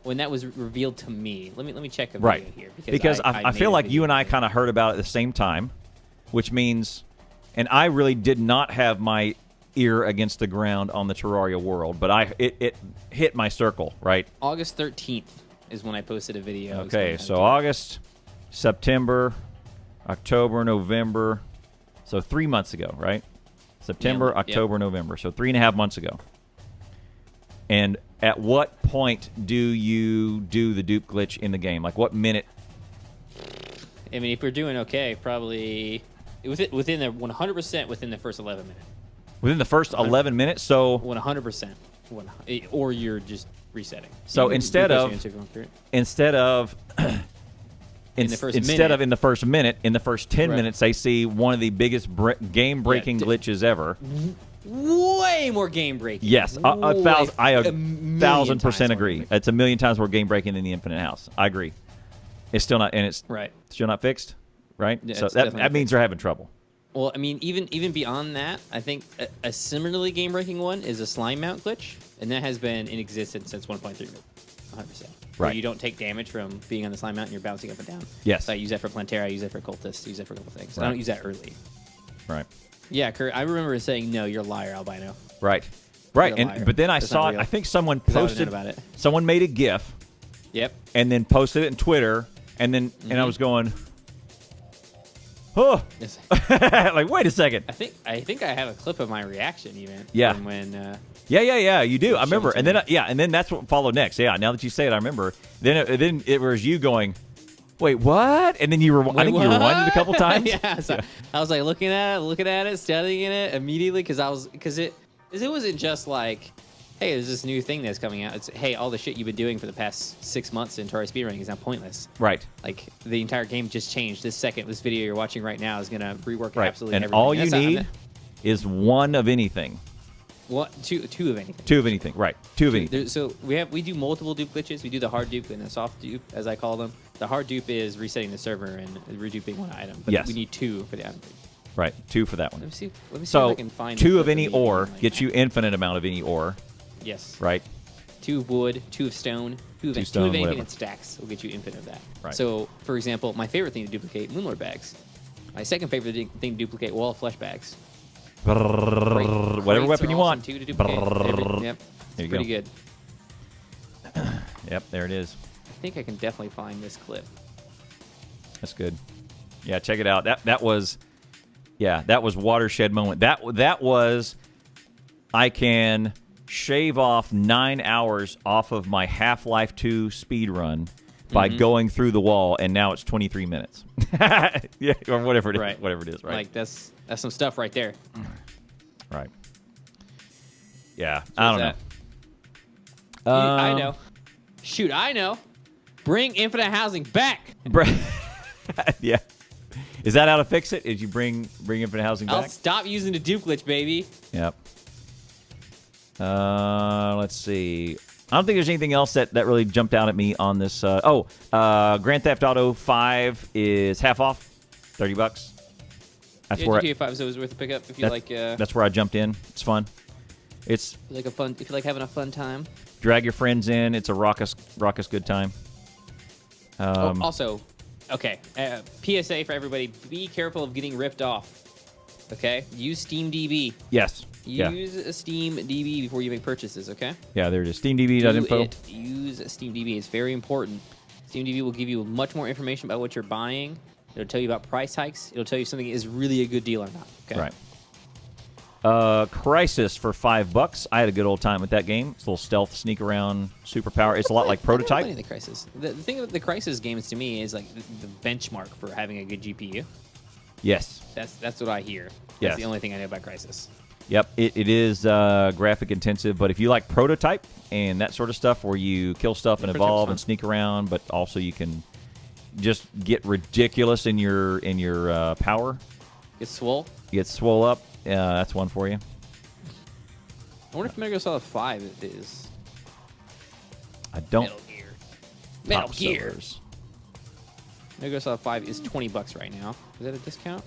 revealed to me. Let me check a video here, because I feel like you and I kind of heard about it at the same time, which means, and I really did not have my ear against the ground on the Terraria world, but it hit my circle, right? August 13th is when I posted a video. Okay, so August, September, October, November, so 3 months ago, right? September, October, November, so 3.5 months ago. And at what point do you do the dupe glitch in the game? Like what minute? I mean, if we're doing okay, probably within the 100% within the first 11 minutes. Within the first 11 minutes? So 100%. Or you're just resetting. So instead of in the first minute, in the first 10 minutes, they see one of the biggest game-breaking glitches ever. Way more game-breaking. Yes, I 1,000% agree. It's a million times more game-breaking than the Infinite House. I agree. It's still not, and it's still not fixed, right? Yeah, so that means they're having trouble. Well, I mean, even beyond that, I think a similarly game-breaking one is a slime mount glitch, and that has been in existence since 1.3, 100%. Where you don't take damage from being on the slime mount and you're bouncing up and down. Yes. So I use that for Plantera, I use that for Cultist, I use that for a couple things. Right. I don't use that early. Right. Yeah, Kurt, I remember saying, no, you're a liar, albino. Right. But then I saw it, I think someone posted, about it. Someone made a GIF. Yep. And then posted it in Twitter, and then and I was going, oh, like wait a second. I think I have a clip of my reaction even. Yeah. From when. Yeah. You do. I remember, and then that's what followed next. Yeah. Now that you say it, I remember. Then it was you going, wait, what? And then you I think you rewinded a couple times. Yeah. So I was like looking at it, studying it immediately because it wasn't just like, hey, there's this new thing that's coming out. It's, hey, all the shit you've been doing for the past 6 months in Atari speedrunning is now pointless. Right. Like, the entire game just changed. This video you're watching right now is going to rework absolutely and everything. All you need is one of anything. Two of anything. Two of anything, right. Two of anything. So we do multiple dupe glitches. We do the hard dupe and the soft dupe, as I call them. The hard dupe is resetting the server and reduping one item. But we need two for the item. Right, two for that one. Let me see so if I can find two of any ore gets you infinite amount of any ore. Yes. Right. 2 of wood, 2 of stone, 2 of anything in stacks will get you infinite of that. Right. So, for example, my favorite thing to duplicate, Moonlord bags. My second favorite thing to duplicate, Wall of Flesh bags. Whatever weapon you want. Too, to duplicate. Yep. It's pretty good. Yep, there it is. I think I can definitely find this clip. That's good. Yeah, check it out. That was watershed moment. That was I can shave off 9 hours off of my Half-Life 2 speed run by going through the wall, and now it's 23 minutes. Yeah, or whatever it is. Right. Whatever it is, right? Like that's some stuff right there. Right. Yeah, So I don't know. I know. Shoot, I know. Bring infinite housing back. Yeah. Is that how to fix it? Did you bring infinite housing back? I'll stop using the dupe glitch, baby. Yep. Let's see. I don't think there's anything else that really jumped out at me on this. Grand Theft Auto 5 is half off, $30. That's where GTA 5 is always worth a pickup if you like. That's where I jumped in. It's fun. It's if you like having a fun time. Drag your friends in. It's a raucous good time. Also, okay. PSA for everybody: be careful of getting ripped off. Okay, use SteamDB. Yes. Use a SteamDB before you make purchases, okay? Yeah, there it is. SteamDB.info. Use SteamDB. It's very important. SteamDB will give you much more information about what you're buying. It'll tell you about price hikes. It'll tell you if something is really a good deal or not. Okay? Right. Crisis for $5. I had a good old time with that game. It's a little stealth, sneak around, superpower. It's a lot like Prototype. The Crisis. The thing about the Crisis games to me is like the benchmark for having a good GPU. Yes. That's what I hear. That's Yes. the only thing I know about Crisis. Yep, it is graphic intensive, but if you like Prototype and that sort of stuff where you kill stuff and evolve and sneak around, but also you can just get ridiculous in your power. Get swole. You get swole up. That's one for you. I wonder if Metal Gear Solid 5 is. I don't. Metal Gear. Servers. Metal Gear Solid 5 is $20 right now. Is that a discount?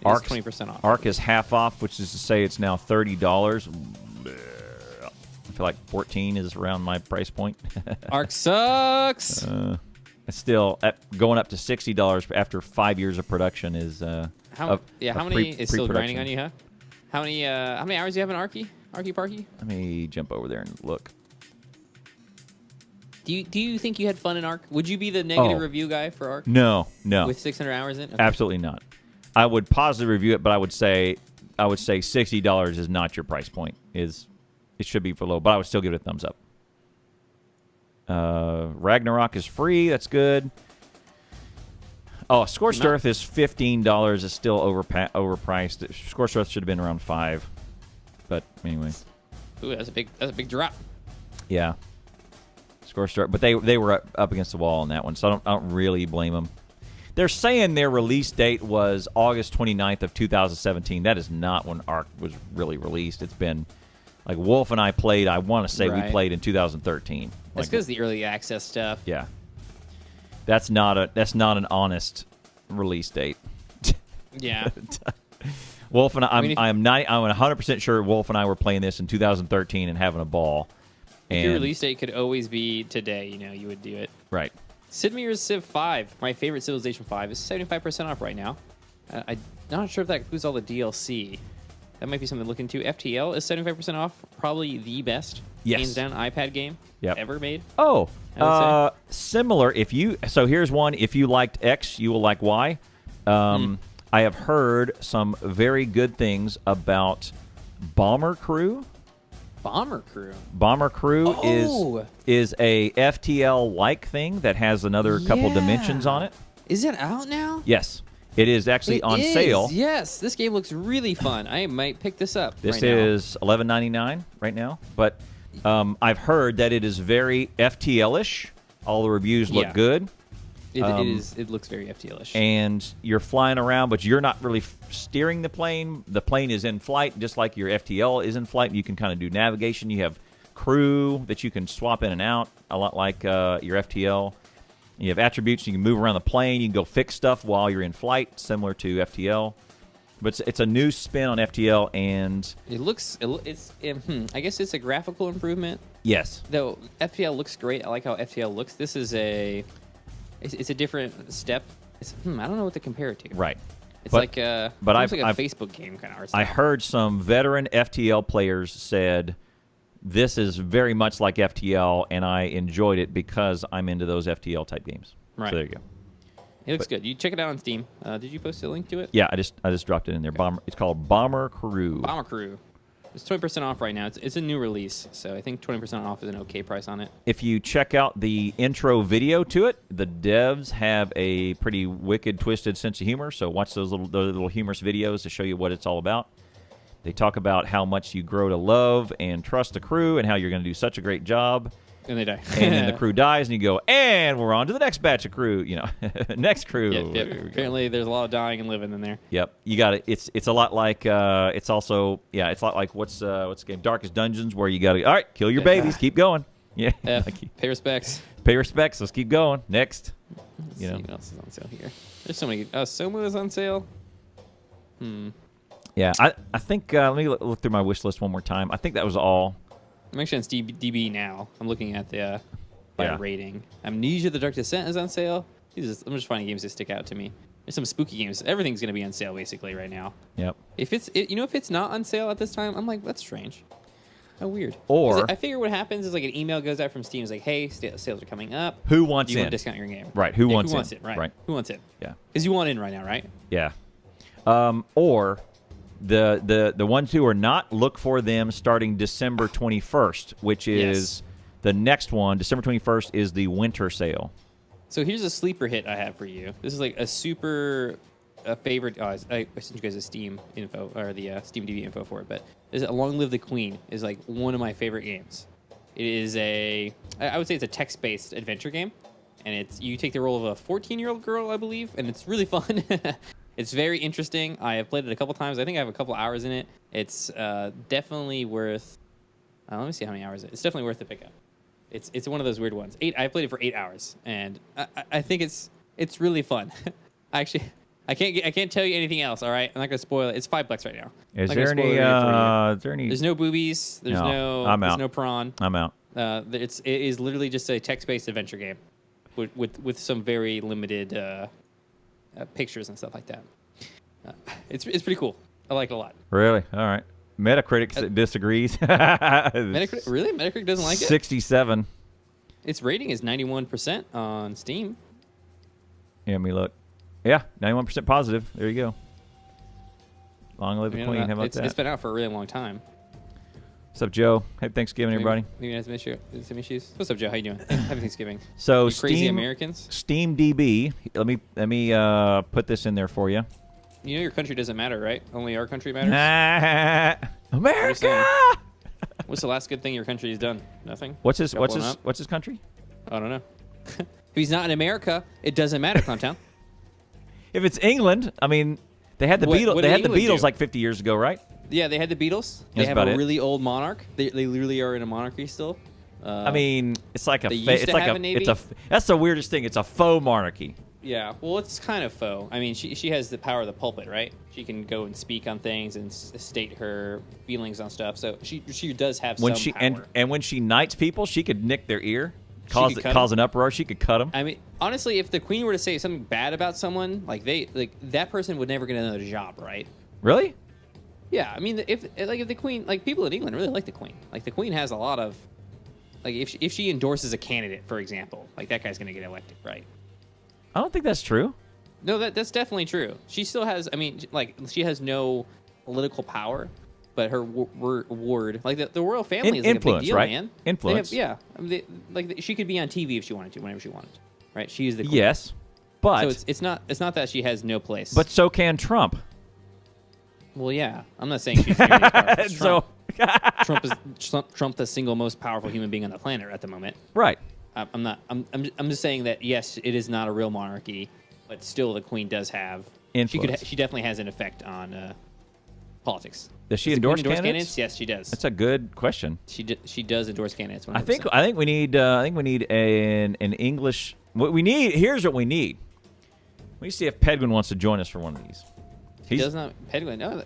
It's 20% off. Arc is half off, which is to say it's now $30. I feel like 14 is around my price point. Arc sucks. It's still going up to $60 after 5 years of production is. How many is still grinding on you, huh? How many hours do you have in Arky Parky? Let me jump over there and look. Do you think you had fun in Ark? Would you be the negative review guy for Ark? No. With 600 hours in? Okay. Absolutely not. I would positively review it, but I would say I would say $60 is not your price point. It should be for low, but I would still give it a thumbs up. Ragnarok is free. That's good. Oh, Scorched Earth is $15. It's still overpriced. Scorched Earth should have been around $5. But anyway. Ooh, that's a big drop. Yeah. Scorched Earth, but they were up against the wall on that one, so I don't really blame them. They're saying their release date was August 29th of 2017. That is not when Ark was really released. It's been like Wolf and I played. I want to say we played in 2013. That's because the early access stuff. Yeah. That's not an honest release date. Yeah. Wolf and I'm 100% sure Wolf and I were playing this in 2013 and having a ball. If your release date could always be today, you would do it. Right. Sid Meier's Civ 5, my favorite Civilization 5, is 75% off right now. I'm not sure if that includes all the DLC. That might be something to look into. FTL is 75% off. Probably the best, hands down, iPad game ever made. Oh, similar. So here's one. If you liked X, you will like Y. I have heard some very good things about Bomber Crew. Bomber Crew. Bomber Crew is a FTL-like thing that has another couple dimensions on it. Is it out now? Yes. It is actually on sale. Yes, this game looks really fun. I might pick this up. This is $11.99 right now, but I've heard that it is very FTL-ish. All the reviews look good. It looks very FTL-ish. And you're flying around, but you're not really steering the plane. The plane is in flight, just like your FTL is in flight. You can kind of do navigation. You have crew that you can swap in and out, a lot like your FTL. You have attributes. You can move around the plane. You can go fix stuff while you're in flight, similar to FTL. But it's a new spin on FTL, and I guess it's a graphical improvement. Yes. Though FTL looks great. I like how FTL looks. This is it's a different step. I don't know what to compare it to. Right. It's like a Facebook game kind of art style. I heard some veteran FTL players said this is very much like FTL, and I enjoyed it because I'm into those FTL type games. Right. So there you go. It looks good. You check it out on Steam. Did you post a link to it? Yeah, I just dropped it in there. It's called Bomber Crew. Bomber Crew. It's 20% off right now. It's a new release, so I think 20% off is an okay price on it. If you check out the intro video to it, the devs have a pretty wicked, twisted sense of humor. So watch those little humorous videos to show you what it's all about. They talk about how much you grow to love and trust the crew and how you're going to do such a great job. And they die. And then the crew dies, and you go, and we're on to the next batch of crew. Next crew. Yep. Apparently, there's a lot of dying and living in there. Yep, you got it. It's a lot like it's also it's a lot like what's the game Darkest Dungeons, where you got to all right, kill your babies, keep going. Yeah. Pay respects. Pay respects. Let's keep going. Next. Let's see what else is on sale here. There's so many. Soma is on sale. Yeah, I think let me look through my wish list one more time. I think that was all. I'm actually on DB now. I'm looking at the rating. Amnesia: The Dark Descent is on sale. I'm just finding games that stick out to me. There's some spooky games. Everything's going to be on sale basically right now. Yep. If it's not on sale at this time, I'm like, that's strange. How weird. Or I figure what happens is like an email goes out from Steam. It's like, hey, sales are coming up. Who wants Do you in? want to discount your game? Right. Who wants it? Right. Who wants it? Yeah. Because you want in right now, right? Yeah. Or the ones who are not, look for them starting December 21st, which is the next one. December 21st is the winter sale. So here's a sleeper hit I have for you. This is like a super favorite. I sent you guys the Steam info or the Steam DB info for it, but is it Long Live the Queen is like one of my favorite games. It is I would say it's a text-based adventure game, and you take the role of a 14-year-old girl, I believe, and it's really fun. It's very interesting. I have played it a couple times. I think I have a couple hours in it. It's definitely worth. Let me see how many hours it's definitely worth the pickup. It's one of those weird ones. I played it for 8 hours, and I think it's really fun. Actually, I can't tell you anything else. All right, I'm not gonna spoil it. It's $5 right now. Is there any? There's no boobies. There's no prawn. I'm out. It is literally just a text-based adventure game, with some very limited pictures and stuff like that. It's pretty cool. I like it a lot. Really? All right. Metacritic disagrees. Metacritic, really? Metacritic doesn't like it? 67. Its rating is 91% on Steam. Yeah, let me look. Yeah, 91% positive. There you go. Long live the Queen. How about that? It's been out for a really long time. What's up, Joe? Happy Thanksgiving, everybody. Maybe nice to meet you. Some issues. What's up, Joe? How you doing? Happy Thanksgiving. So you crazy Americans. Steam DB. Let me put this in there for you. You know your country doesn't matter, right? Only our country matters. America. What's the last good thing your country has done? Nothing. What's his country? I don't know. If he's not in America, it doesn't matter, Clowntown. If it's England, I mean, they had the Beatles. What They did had the England Beatles do? like 50 years ago, right? Yeah, they had the Beatles. They That's have about a it. really old monarch. They literally are in a monarchy still. I mean, it's like a. they used to have a navy. That's the weirdest thing. It's a faux monarchy. Yeah, well, it's kind of faux. I mean, she has the power of the pulpit, right? She can go and speak on things and state her feelings on stuff. So she does have When some she power. and when she knights people, she could nick their ear, could cut cause an uproar. She could cut them. I mean, honestly, if the queen were to say something bad about someone, that person would never get another job, right? Really? Yeah, I mean, if the queen, like people in England really like the queen. Like the queen has a lot of, like if she endorses a candidate, for example, like that guy's gonna get elected, right? I don't think that's true. No, that's definitely true. She still has. I mean, like she has no political power, but her ward, like the royal family, is like Influence, a big deal, right? man. Influence. Yeah, I mean, she could be on TV if she wanted to, whenever she wanted, right? She is the queen. Yes, but So it's not that she has no place. but so can Trump. well, yeah, I'm not saying she's nearly as powerful as So Trump. Trump the single most powerful human being on the planet at the moment. right. I'm not. I'm just saying that yes, it is not a real monarchy, but still the queen does have Influence. She definitely has an effect on politics. Does she the endorse queen candidates? Yes, she does. That's a good question. She does endorse candidates. 100%. I think we need an English. What we need. Here's what we need. We need to see if Pedguin wants to join us for one of these. He does not. Pedguin. No,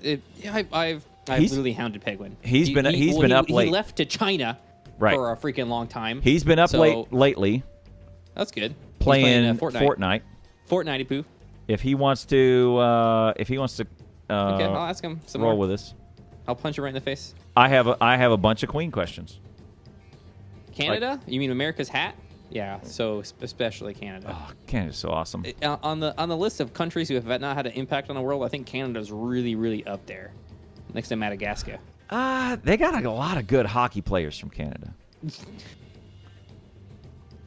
I've literally hounded Pedguin. He's been up late. He left to China Right. for a freaking long time. He's been up late lately. That's good. Playing He's playing Fortnite. Fortnite poo. If he wants to, Okay, I'll ask him some roll more. with us. I'll punch him right in the face. I have a bunch of Queen questions. Canada? You mean America's hat? Yeah, so especially Canada. Oh, Canada's so awesome. On the list of countries who have not had an impact on the world, I think Canada's really, really up there, next to Madagascar. They got a lot of good hockey players from Canada.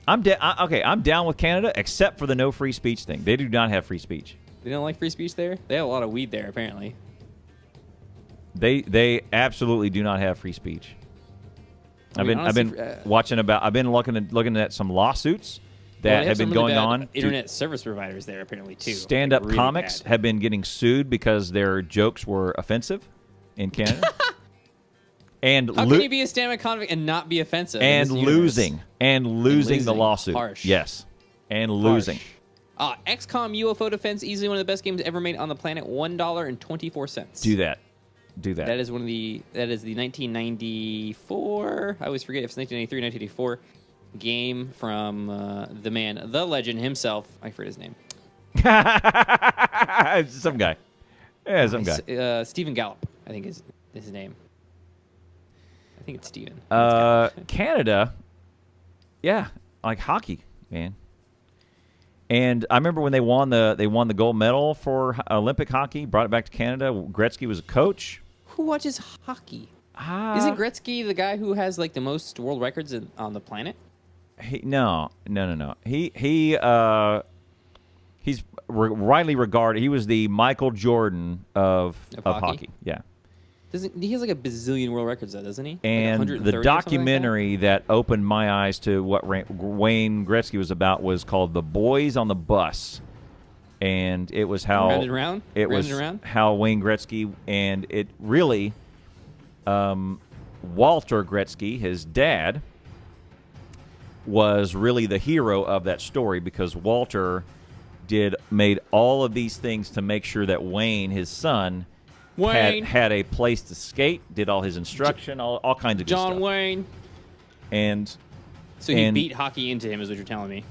I'm down with Canada, except for the no free speech thing. They do not have free speech. They don't like free speech there? They have a lot of weed there, apparently. They absolutely do not have free speech. I've been looking at some lawsuits that have been going on. Internet service providers there, apparently, too. Stand-up really comics bad. have been getting sued because their jokes were offensive in Canada. And How can you be a stand-up comic and not be offensive? and in this universe? losing the losing. lawsuit. Harsh. Yes, and losing. XCOM UFO Defense, easily one of the best games ever made on the planet. $1.24. Do that. That is the 1994. I always forget if it's 1993, 1984 game from the legend himself. I forget his name. Some guy. Yeah, some guy. Stephen Gallup, I think is his name. I think it's Steven. Canada, yeah, like hockey, man. And I remember when they won the gold medal for Olympic hockey, brought it back to Canada. Gretzky was a coach. Who watches hockey? Isn't Gretzky the guy who has like the most world records on the planet? No. He's widely regarded. He was the Michael Jordan of hockey. Yeah. He has like a bazillion world records, though, doesn't he? And like 130 or the something documentary that opened my eyes to what Wayne Gretzky was about was called "The Boys on the Bus," and it was how Round and round? It Round was and round? how Wayne Gretzky, and it really Walter Gretzky, his dad, was really the hero of that story because Walter made all of these things to make sure that Wayne, his son, had a place to skate, did all his instruction, all kinds of good stuff. John Wayne. And so he beat hockey into him, is what you're telling me.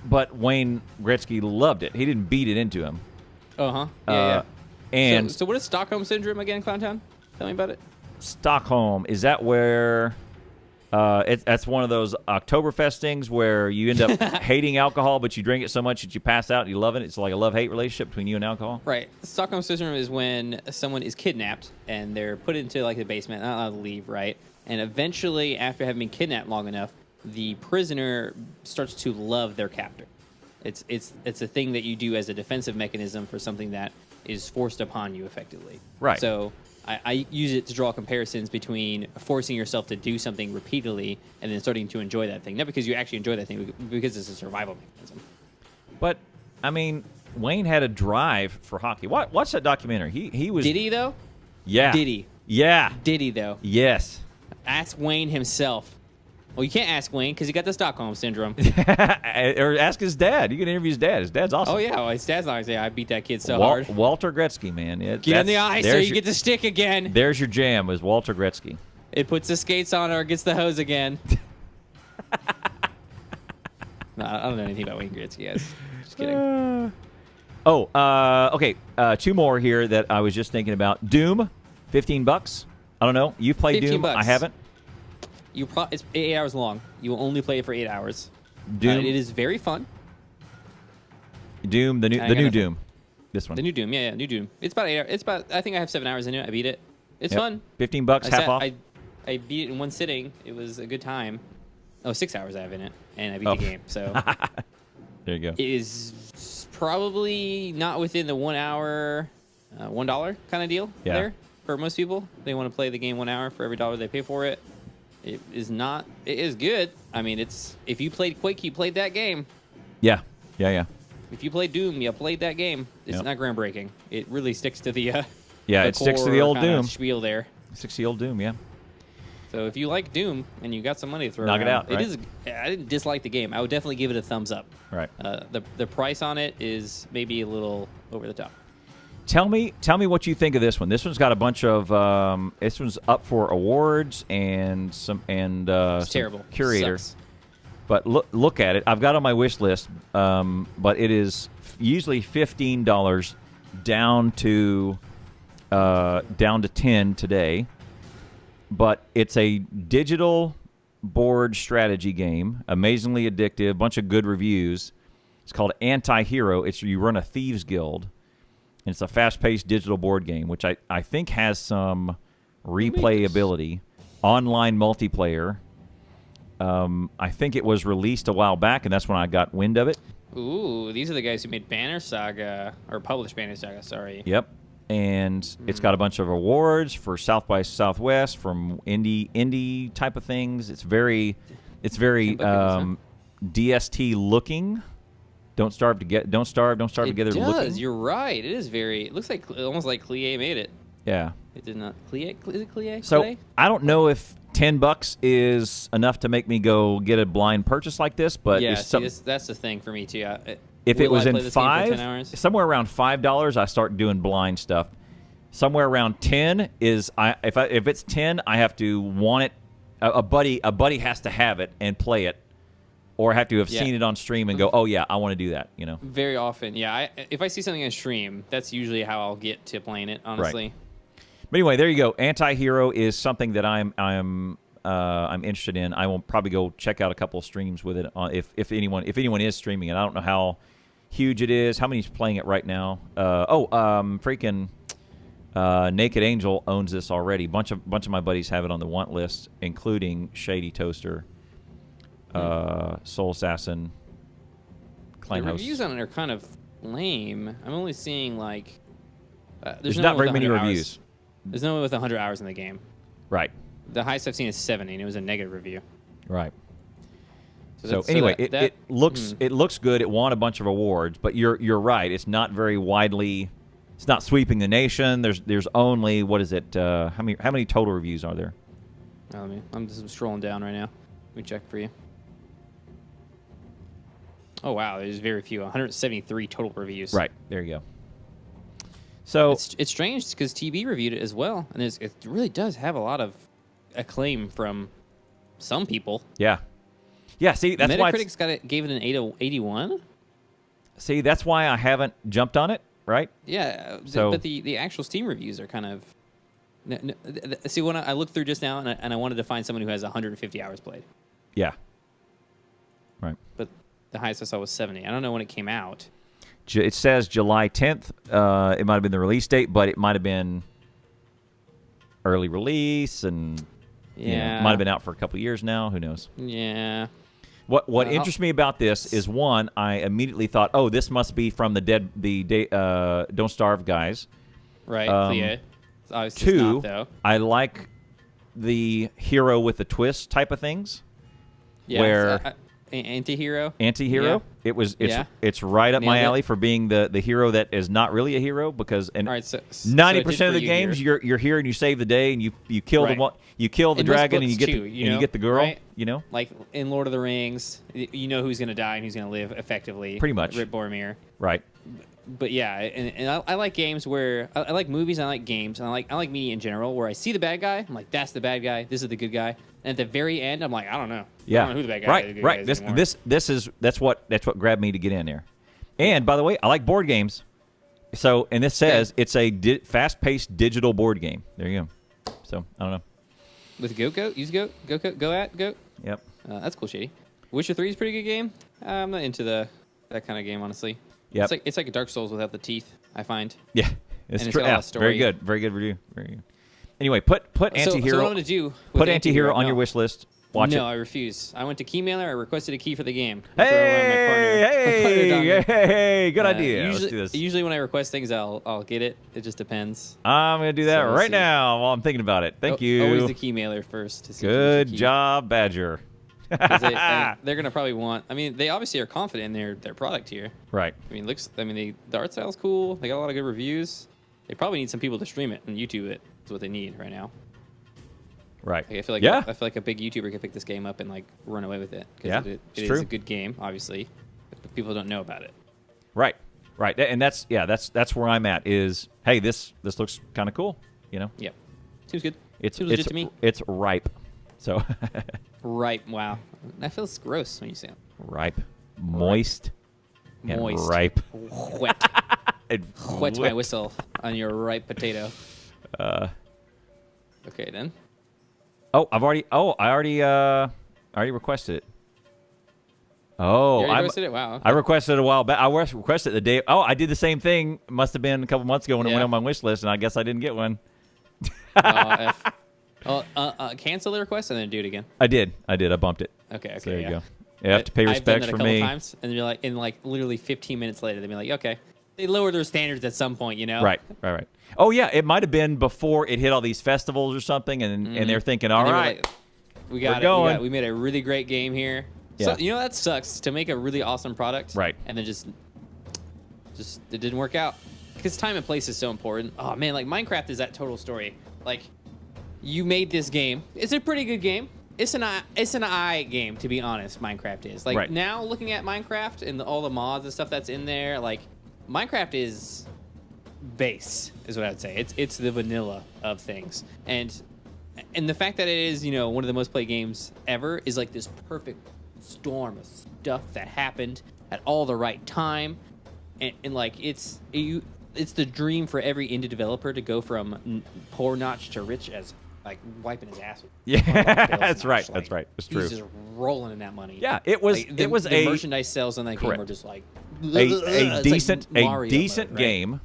But Wayne Gretzky loved it. He didn't beat it into him. Uh-huh. Yeah. And so what is Stockholm Syndrome again, Clowntown? Tell me about it. Stockholm, is that where That's one of those Oktoberfest things where you end up hating alcohol, but you drink it so much that you pass out and you love it. It's like a love-hate relationship between you and alcohol. Right. Stockholm Syndrome is when someone is kidnapped and they're put into like the basement, not allowed to leave, right? And eventually, after having been kidnapped long enough, the prisoner starts to love their captor. It's a thing that you do as a defensive mechanism for something that is forced upon you effectively. Right. So I use it to draw comparisons between forcing yourself to do something repeatedly and then starting to enjoy that thing. Not because you actually enjoy that thing, because it's a survival mechanism. But, I mean, Wayne had a drive for hockey. Watch that documentary. He was... Did he, though? Yeah. Did he? Yeah. Did he, though? Yes. Ask Wayne himself. Well, you can't ask Wayne because he got the Stockholm Syndrome. Or ask his dad. You can interview his dad. His dad's awesome. Oh, yeah. Well, his dad's not going to say, I beat that kid so hard. Walter Gretzky, man. Get in the ice so you get the stick again. There's your jam, was Walter Gretzky. It puts the skates on or gets the hose again. No, I don't know anything about Wayne Gretzky, guys. Just kidding. Okay. 2 more here that I was just thinking about. Doom, $15. I don't know. You've played Doom. $15. I haven't. It's 8 hours long. You will only play it for 8 hours. Doom. It is very fun. Doom, the new Doom. This one. The new Doom, yeah, new Doom. It's about 8 hours. It's about, I think I have 7 hours in it. I beat it. It's fun. $15, half off. I beat it in one sitting. It was a good time. Oh, 6 hours I have in it, and I beat the game. So there you go. it is probably not within the 1 hour, $1 kind of deal there for most people. They want to play the game 1 hour for every dollar they pay for it. It is not. It is good. I mean, it's if you played Quake, you played that game. Yeah. If you played Doom, you played that game. It's not groundbreaking. It really sticks to the it sticks to the old Doom spiel there. Sticks to the old Doom, yeah. So if you like Doom and you got some money to throw knock around, it out. Right? It is. I didn't dislike the game. I would definitely give it a thumbs up. Right. The price on it is maybe a little over the top. Tell me what you think of this one. This one's got a bunch of. This one's up for awards and some It's terrible. Curator. Sucks. But look at it. I've got it on my wish list. But it is usually $15 down to 10 today. But it's a digital board strategy game, amazingly addictive, bunch of good reviews. It's called Anti-Hero. You run a thieves guild, and it's a fast-paced digital board game, which I think has some replayability, online multiplayer. I think it was released a while back, and that's when I got wind of it. Ooh, these are the guys who made Banner Saga, or published Banner Saga, sorry. Yep. And it's got a bunch of awards for South by Southwest from indie type of things. It's very DST looking. Don't starve together. It does. Looking. You're right. It is very. It looks like almost like Clie made it. Yeah. It did not. Clie? Is it Clie? So Clie? I don't know if $10 is enough to make me go get a blind purchase like this, but yeah, it's that's the thing for me too. if it was in somewhere around $5, I start doing blind stuff. Somewhere around 10 is if it's 10, I have to want it. A buddy has to have it and play it, or have to have seen it on stream and go, oh yeah, I want to do that. You know. Very often, yeah. If I see something on stream, that's usually how I'll get to playing it. Honestly. Right. But anyway, there you go. Anti-Hero is something that I'm interested in. I will probably go check out a couple of streams with it if anyone is streaming it. I don't know how huge it is. How many's playing it right now? Naked Angel owns this already. Bunch of my buddies have it on the want list, including Shady Toaster, Soul Assassin, Claim The House. reviews on it are kind of lame. I'm only seeing like There's no not one very with many 100 reviews. hours. There's no one with 100 hours in the game. Right. The highest I've seen is 70, and it was a negative review. Right. So anyway, it looks good. It won a bunch of awards, but you're right. It's not very widely. It's not sweeping the nation. There's only what is it? How many total reviews are there? I'm just scrolling down right now. Let me check for you. Oh wow, there's very few. 173 total reviews. Right there you go. So it's strange because TB reviewed it as well, and it really does have a lot of acclaim from some people. Yeah. See, that's why Metacritic's gave it an 81. See, that's why I haven't jumped on it. Right? Yeah. So, but the actual Steam reviews are kind of See, when I looked through just now, and I wanted to find someone who has 150 hours played. Yeah. Right. But the highest I saw was 70. I don't know when it came out. It says July 10th. It might have been the release date, but it might have been early release, and might have been out for a couple of years now. Who knows? Yeah. What interests me about this is, one, I immediately thought, oh, this must be from the Don't Starve guys. Right. Yeah. Two, it's not, though. I like the hero with the twist type of things. Yeah. Where anti-hero. Anti-hero. Yeah. It's right up my Nailed it. alley for being the hero that is not really a hero, because All right, so 90% of the you games here. you're here and you save the day and you kill Right. the one, you kill the In most dragon and books you get too, the, you and know, you get the girl, right? you know? Like in Lord of the Rings, you know who's going to die and who's going to live effectively. Pretty much. Rip Boromir. Right. But yeah, and I like games where I like movies, and I like games, and I like media in general, where I see the bad guy, I'm like, that's the bad guy, this is the good guy, and at the very end, I'm like, I don't know. Yeah. I don't know who the bad guy is. The good guy Right. is anymore. That's what grabbed me to get in there. And by the way, I like board games. So, and this says it's a fast-paced digital board game. There you go. So, I don't know. With Goat, use Goat, Goat. Yep. That's cool, Shady. Witcher 3 is a pretty good game. I'm not into that kind of game, honestly. Yep. It's like a Dark Souls without the teeth, I find. Yeah. It's And it's true. got a lot Yeah, of story. very good. Very good review. Very good. Anyway, put So Antihero. what I'm going to do with Put Antihero on no. your wish list. Watch No, it. I refuse. I went to Keymailer. I requested a key for the game. I throw it around my partner. Hey, good idea. Usually, Let's do this. Usually when I request things, I'll get it. It just depends. I'm going to do that So we'll right see. now while I'm thinking about it. Thank you. Always the Keymailer first. To see if Good there's a key. job, Badger. 'Cause they're going to probably want. I mean, they obviously are confident in their product here. Right. I mean, the art style's cool. They got a lot of good reviews. They probably need some people to stream it and YouTube it. That's what they need right now. Right. Like, I feel like a big YouTuber could pick this game up and like run away with it. 'Cause Yeah, it it's is true. a good game, obviously, but people don't know about it. Right. Right. And that's where I'm at is, hey, this looks kind of cool, you know? Yep, seems good. It's Seems legit to me. It's ripe. So Ripe. Wow, that feels gross when you say it. ripe, moist, and Moist. ripe. Wet. And Wet my whipped. whistle on your ripe potato. Okay then. Oh, I already requested it. Oh, You already roasted it? Wow. I requested it a while back. I requested it the day. Oh, I did the same thing. Must have been a couple months ago when it went Yeah. on my wish list, and I guess I didn't get one. F. Cancel the request and then do it again. I did. I bumped it. Okay. So there yeah. you go. You have to pay I've done respects that for a couple me. times, and you're like, in like literally 15 minutes later, they'd be like, okay, they lower their standards at some point, you know? Right. Oh yeah, it might have been before it hit all these festivals or something, and they're thinking, all And they were right, like, we got going. it. We made a really great game here. Yeah. So, you know, that sucks to make a really awesome product. Right. And then just it didn't work out. Because time and place is so important. Oh, man, like Minecraft is that total story. Like, you made this game. It's a pretty good game. It's an I game, to be honest, Minecraft is. Like, Right. now looking at Minecraft and all the mods and stuff that's in there, like, Minecraft is base, is what I would say. It's the vanilla of things. And the fact that it is, you know, one of the most played games ever is like this perfect storm of stuff that happened at all the right time. And like, it's the dream for every indie developer to go from poor notch to rich as like wiping his ass. Yeah, Bills that's right. notch. That's Like, right. It's true. He's just rolling in that money. Yeah, it was. Like, it was the a merchandise sales on that game correct. were just like a it's decent like Mario mode, right? game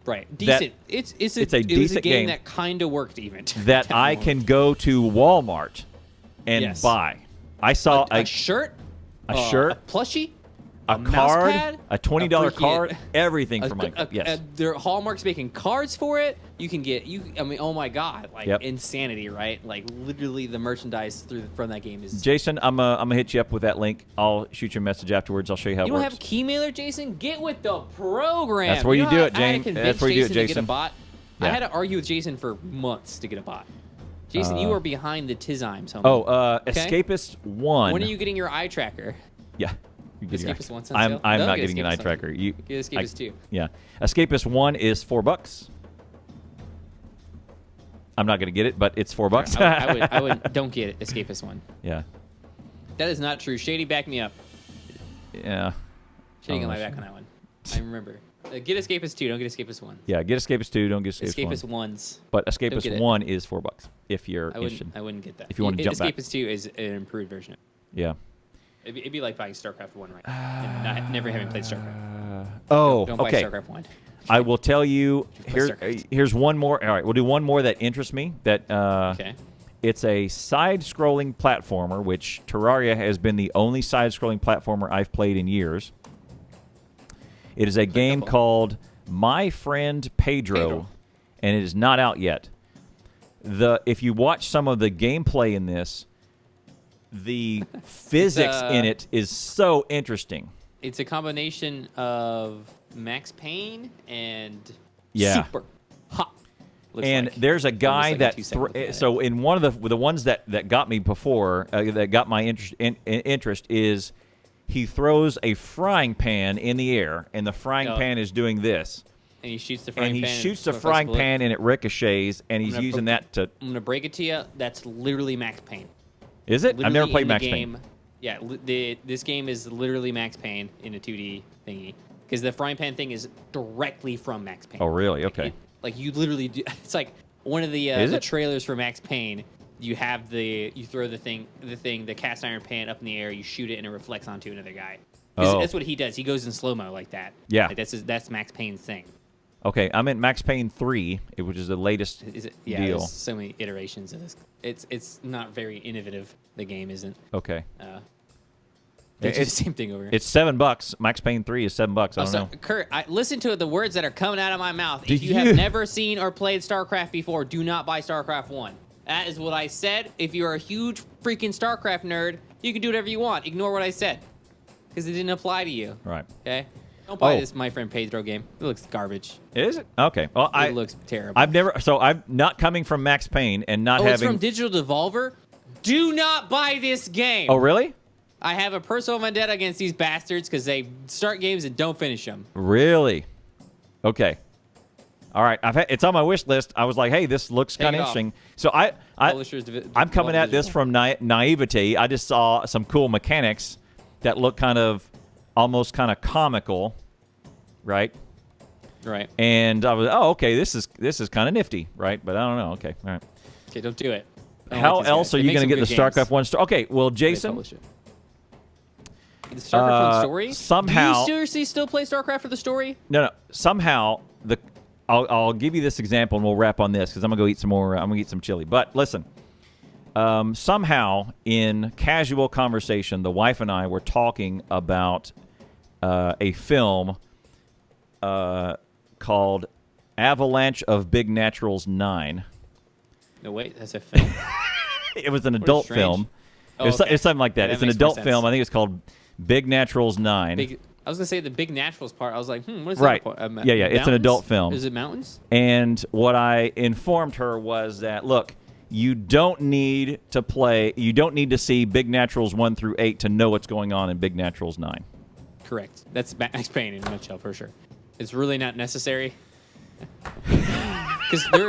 Right, that- decent. It's it's a it was a decent game game that kind of worked even. that I can go to Walmart and Yes. buy. I saw a shirt, a shirt, a plushie, a mouse card, pad, a $20 freaking- card, everything for Minecraft. Yes. Their Hallmark's making cards for it. You can get I mean, oh my god, like Yep. insanity, right? Like literally the merchandise from that game is. Jason, I'm gonna hit you up with that link. I'll shoot you a message afterwards. I'll show you how You it don't works. have Keymailer, Jason? Get with the program. That's where you know do how it, I had to James. convince That's where you do it, to get a Jason. bot. I Yeah. had to argue with Jason for months to get a bot. Jason, you are behind the Tizymes, homie. Oh, Okay. Escapist 1. When are you getting your eye tracker? Yeah. You get your- Escapist 1's on sale? I'm No, not get getting an eye Escapist on- tracker. You Get Escapist 2. Yeah. Escapist 1 is $4. I'm not gonna get it, but it's $4. I would don't get it, Escapist 1. Yeah. That is not true. Shady, back me up. Yeah. Shady Oh, got my shit. back on that one. I remember. Get Escapist 2, don't get Escapist 1. Yeah, get Escapist 2, don't get Escapist 1. 1s. But Don't get Escapist it. 1 is $4 if you're interested. I wouldn't get that. If you want to jump back. Escapist 2 is an improved version. Yeah. It'd be like buying StarCraft 1 right now. And never having played StarCraft. Oh, Don't buy okay. StarCraft 1. I will tell you. Play StarCraft. Here's one more. All right, we'll do one more that interests me. That Okay. it's a side-scrolling platformer, which Terraria has been the only side-scrolling platformer I've played in years. It is a game couple. called My Friend Pedro, and it is not out yet. If you watch some of the gameplay in this, the physics in it is so interesting. It's a combination of Max Payne and Yeah. Super Hot. Looks And like. there's a guy Almost like a that 2-second look at it. so in one of the ones that got me before that got my interest is he throws a frying pan in the air and the frying Oh. pan is doing this And he shoots the frying and he pan. shoots the if I frying split. pan and it ricochets and he's gonna using put- that to I'm gonna break it to you. That's literally Max Payne. is it? I've never Literally played in the Max game, Payne. Yeah, this game is literally Max Payne in a 2D thingy because the frying pan thing is directly from Max Payne. Oh really? Okay. Like you literally do. It's like one of the Is it? trailers for Max Payne. You have you throw the cast iron pan up in the air. You shoot it and it reflects onto another guy. 'Cause Oh. That's what he does. He goes in slow mo like that. Yeah. Like that's Max Payne's thing. Okay, I'm in Max Payne 3, which is the latest Is it? Yeah. deal. There's so many iterations of this. It's not very innovative. The game isn't. Okay. They do the It's- same thing over here. It's $7. Max Payne 3 is $7. I don't know. Kurt, listen to the words that are coming out of my mouth. Did If you you- have never seen or played StarCraft before, do not buy StarCraft 1. That is what I said. If you're a huge freaking StarCraft nerd, you can do whatever you want. Ignore what I said. Because it didn't apply to you. Right. Okay? Don't buy Oh. this My Friend Pedro game. It looks garbage. Is it? Okay. Well, It looks terrible. I'm not coming from Max Payne and not it's having. from Digital Devolver? Do not buy this game. Oh, really? I have a personal vendetta against these bastards because they start games and don't finish them. Really? Okay. All right. It's on my wish list. I was like, hey, this looks Take kind it of off. interesting. So I'm coming at this from naivety. I just saw some cool mechanics that look almost kind of comical, right? Right. And I was, okay, this is kind of nifty, right? But I don't know. Okay, all right. Okay, don't do it. I don't How like these else guys. are They you make going to some get the good games. StarCraft 1 story? Okay, well, They Jason, publish it. The StarCraft 1 story? somehow- Do you seriously still play StarCraft for the story? no, somehow I'll give you this example and we'll wrap on this because I'm gonna go eat some more. I'm gonna eat some chili. But listen, somehow in casual conversation, the wife and I were talking about a film called Avalanche of Big Naturals 9. No, wait, that's a film. It was an adult strange. film. Oh, It's okay. something like that. Yeah, It's that an makes more adult sense. film. I think it's called Big Naturals 9. I was gonna say the big naturals part. I was like, what is Right. that part? Yeah, it's an adult film. Is it mountains? And what I informed her was that, look, you don't need to see Big Naturals 1 through 8 to know what's going on in Big Naturals 9. Correct. That's Max Payne in a nutshell for sure. It's really not necessary. Because there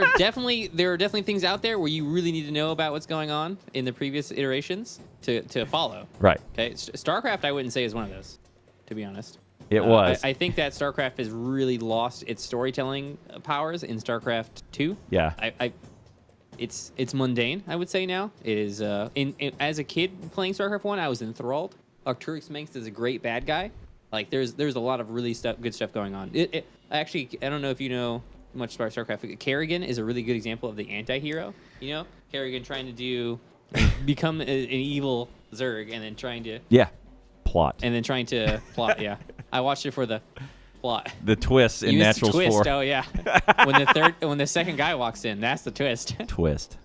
are definitely things out there where you really need to know about what's going on in the previous iterations to follow. Right. Okay, StarCraft I wouldn't say is one of those, to be honest. It was. I think that StarCraft has really lost its storytelling powers in StarCraft 2. Yeah. It's mundane, I would say now. It is as a kid playing StarCraft 1, I was enthralled. Arcturus Manx is a great bad guy. Like there's a lot of really good stuff going on. Actually, I don't know if you know much about StarCraft. Kerrigan is a really good example of the anti-hero. You know, Kerrigan trying to become an evil Zerg and then trying to Plot. plot. Yeah, I watched it for the plot. The twist in You missed the Naturals twist. 4. Oh yeah, when the second guy walks in, that's the twist. Twist.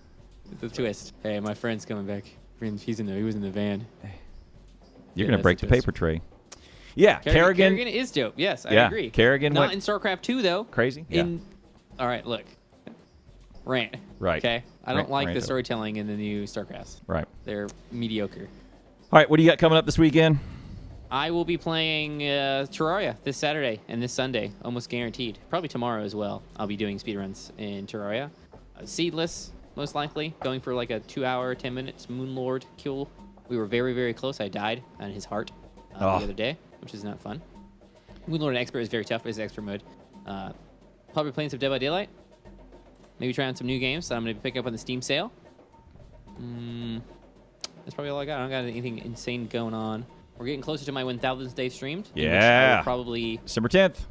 The twist. Hey, my friend's coming back. He was in the van. You're Yeah, going to that's break the the twist. paper tray. Yeah, Kerrigan is dope. Yes, I Yeah, agree. Kerrigan Not went in StarCraft 2 though. crazy. Yeah. All right, look. Rant. Right. Okay. I don't like Rant the over. storytelling in the new StarCrafts. Right. They're mediocre. All right, what do you got coming up this weekend? I will be playing Terraria this Saturday and this Sunday, almost guaranteed. Probably tomorrow as well. I'll be doing speedruns in Terraria. Seedless, most likely, going for like a 2-hour, 10 minutes Moonlord kill. We were very, very close. I died on his heart the other day, which is not fun. Moonlord and Expert is very tough. It's expert mode. Probably playing some Dead by Daylight. Maybe trying some new games that I'm going to pick up on the Steam sale. That's probably all I got. I don't got anything insane going on. We're getting closer to my 1,000th day streamed. in which I Yeah. will probably. December 10th.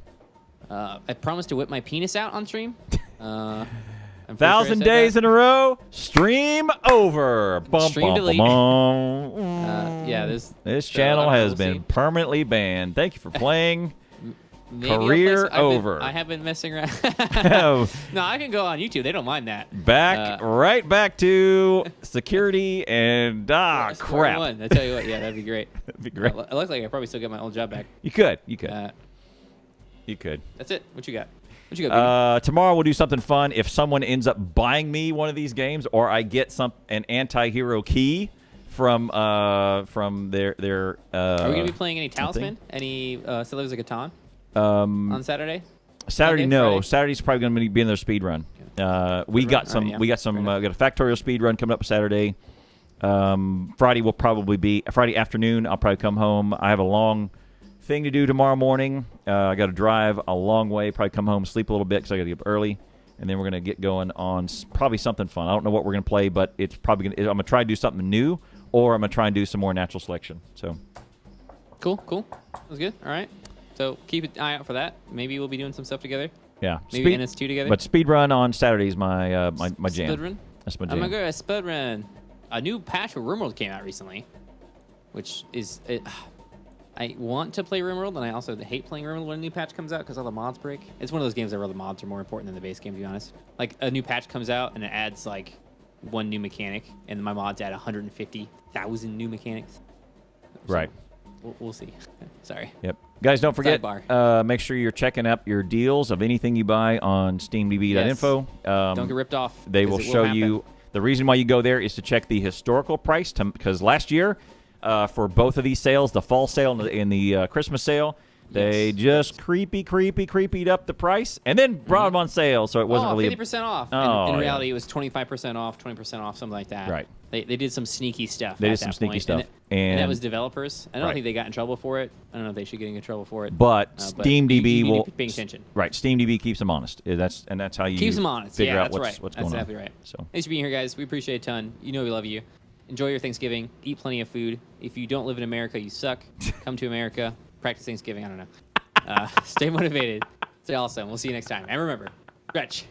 I promised to whip my penis out on stream. I'm pretty sure I 1,000 said days that. in a row. Stream over. Bum, Stream bum, delete. bum. Yeah, This so, channel I don't know, has we'll been see. permanently banned. Thank you for playing. Maybe I'll Career play over. I have been messing around. Oh. No, I can go on YouTube. They don't mind that. Right back to security and Square crap. one. I tell you what, yeah, that'd be great. That'd be great. It looks like I probably still get my old job back. You could. That's it. What you got? What you got? Tomorrow we'll do something fun. If someone ends up buying me one of these games, or I get an anti-hero key from their Are we gonna be playing any Talisman? Any Settlers of Catan on Saturday? Saturday, Sunday, no. Friday? Saturday's probably going to be in their speed run. We got some. Alright, yeah. We got some. Fair enough. Got a Factorio speed run coming up Saturday. Friday will probably be Friday afternoon. I'll probably come home. I have a long thing to do tomorrow morning. I got to drive a long way. Probably come home, sleep a little bit because I got to get up early, and then we're going to get going on probably something fun. I don't know what we're going to play, but it's probably I'm going to try to do something new, or I'm going to try and do some more natural selection. So. Cool. That was good. All right. So keep an eye out for that. Maybe we'll be doing some stuff together. Yeah. Maybe NS2 together. But speed run on Saturday is my my jam. Spud run? That's my Oh jam. my god, Spud run. A new patch of RimWorld came out recently, which is I want to play RimWorld, and I also hate playing RimWorld when a new patch comes out because all the mods break. It's one of those games where the mods are more important than the base game, to be honest. Like a new patch comes out and it adds like one new mechanic, and my mods add 150,000 new mechanics. So Right. We'll see. Sorry. Yep. Guys, don't forget, Sidebar. make sure you're checking up your deals of anything you buy on steamdb.info. Don't get ripped off. They will 'cause it show happen. you. The reason why you go there is to check the historical price, because last year, for both of these sales, the fall sale and the Christmas sale, they just creepied up the price and then brought them on sale, so it wasn't really 50% off. Oh, in yeah. reality, it was 25% off, 20% off, something like that. Right. They did some sneaky stuff. They at did some that sneaky point. stuff. And that And- was developers. I don't Right. think they got in trouble for it. I don't know if they should get in trouble for it. But but SteamDB you need will to be paying attention. Right, SteamDB keeps them honest. That's how you Keeps them honest. figure Yeah, out that's what's right. what's That's going exactly on. right. So Thanks for being here, guys. We appreciate it a ton. You know we love you. Enjoy your Thanksgiving. Eat plenty of food. If you don't live in America, you suck. Come to America. Practice Thanksgiving. I don't know. Stay motivated. Stay awesome. We'll see you next time. And remember, stretch.